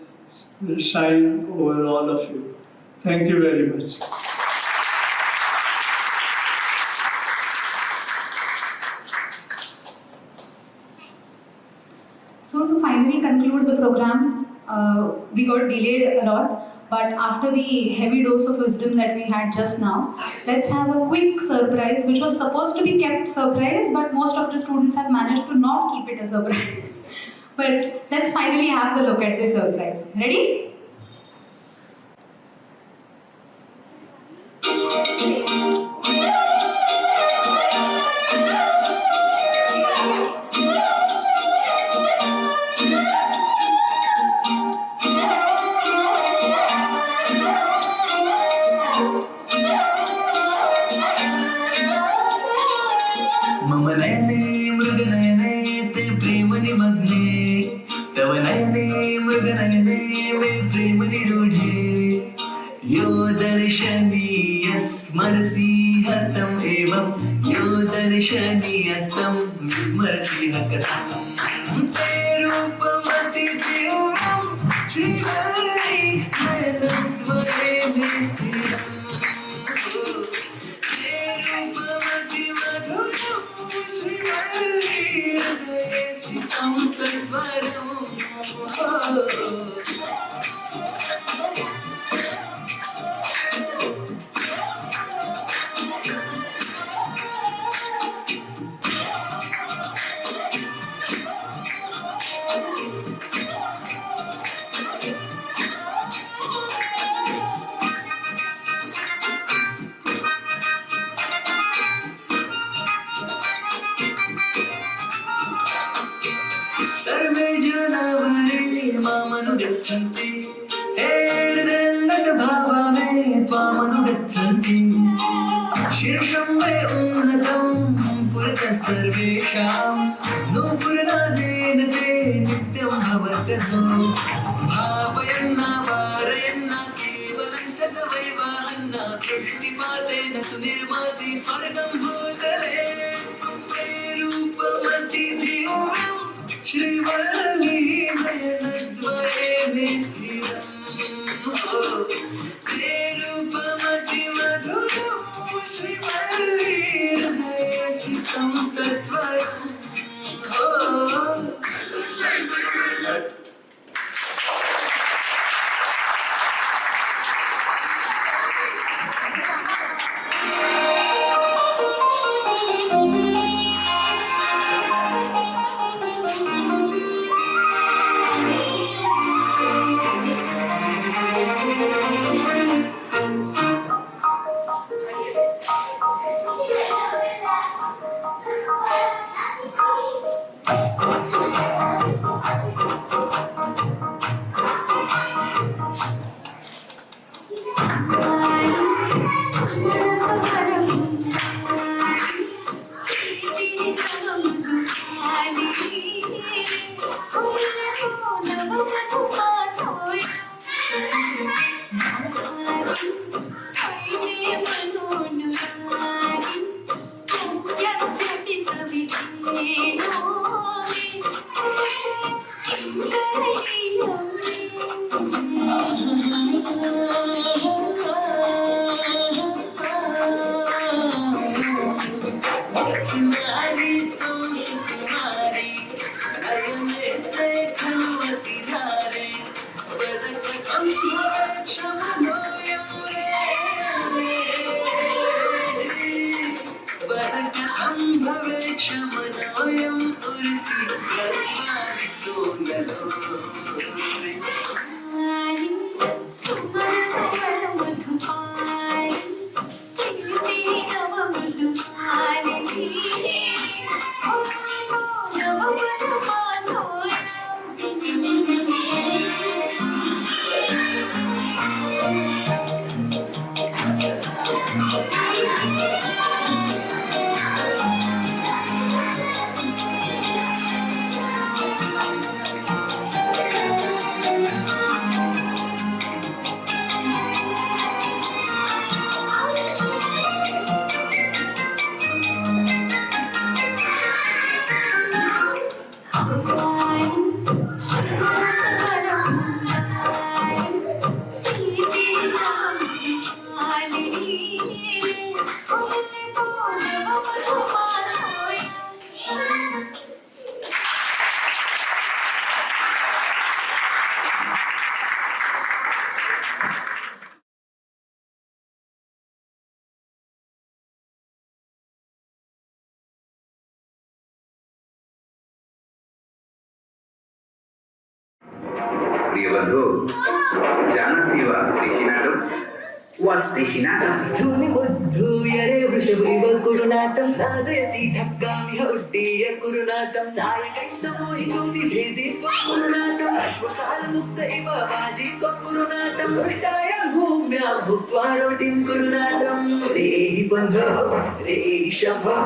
will shine over all of you. Thank you very much. So to finally conclude the program, we got delayed a lot, but after the heavy dose of wisdom that we had just now, let's have a quick surprise, which was supposed to be kept surprise, but most of the students have managed to not keep it a surprise. But let's finally have a look at the surprise. Ready? मम नयने मृगनयने ते प्रेम निमग्ने तव नयने मृगनयने यो दर्शनीयस्मरसि हतम् एवं यो दर्शनीयस्तं विस्मरसि हतम् ते रूपमतिदिव्यं श्रीवल्ली नयनद्वये मे स्थिरम् ते रूपमतिमधुरं श्रीवल्ली हृदये स्थितं तद्वरम् सर्वे जनावरे मामनुगच्छन्ति हे हृदयङ्गतभावामे त्वामनुगच्छन्ति शीर्षं मे उन्नतं पुरतः सर्वेषां नूपुरनादेन ते नित्यं भवत्यसो भावयन्ना वारयन्ना केवलं च तवैवाहन्ना दृष्टिपातेन तु निर्मासि स्वर्गं भूतले ते रूपमतिदिव्यम् श्रीवल्ली नयनद्वये मे स्थिरम् ते रूपमतिमधुरं श्रीवल्ली हृदये स्थितं तद्वरम् प्रियबंधु जानसि वा देशिनाटं What's देशिनाटं धूलिमुद्धूयरे वृषभैव कुरुनाटं नादयति ठक्कामिह उड्डीय कुरुनाटं सायकै समोहितोऽपि भेदि त्वं कुरुनाटं अश्वसालमुक्त इव वाजी त्वं कुरुनाटं उल्टायां भूम्यां भुक्त्वा रोटिं कुरुनाटं रेहि बन्धो रेहि शम्भो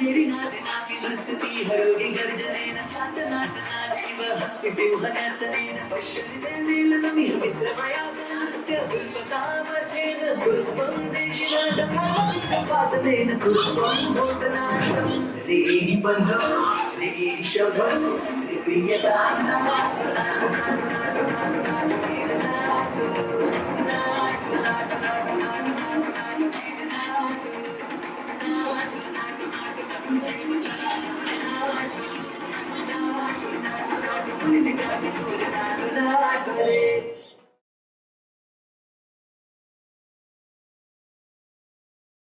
फेरी नाते नापी नृत्यती हरोगी गर्जनेन चातनाटनाट इव हस्ति सिंहनर्तनेन पश्यति तेनेल नमिह मित्रमया नृत्य सामर्थ्येन कुरुत्वं देशिनाटं पादनेन कुरुत्वं स्फोटनाटं रेहि बन्धो रेहि शब्दो प्रियता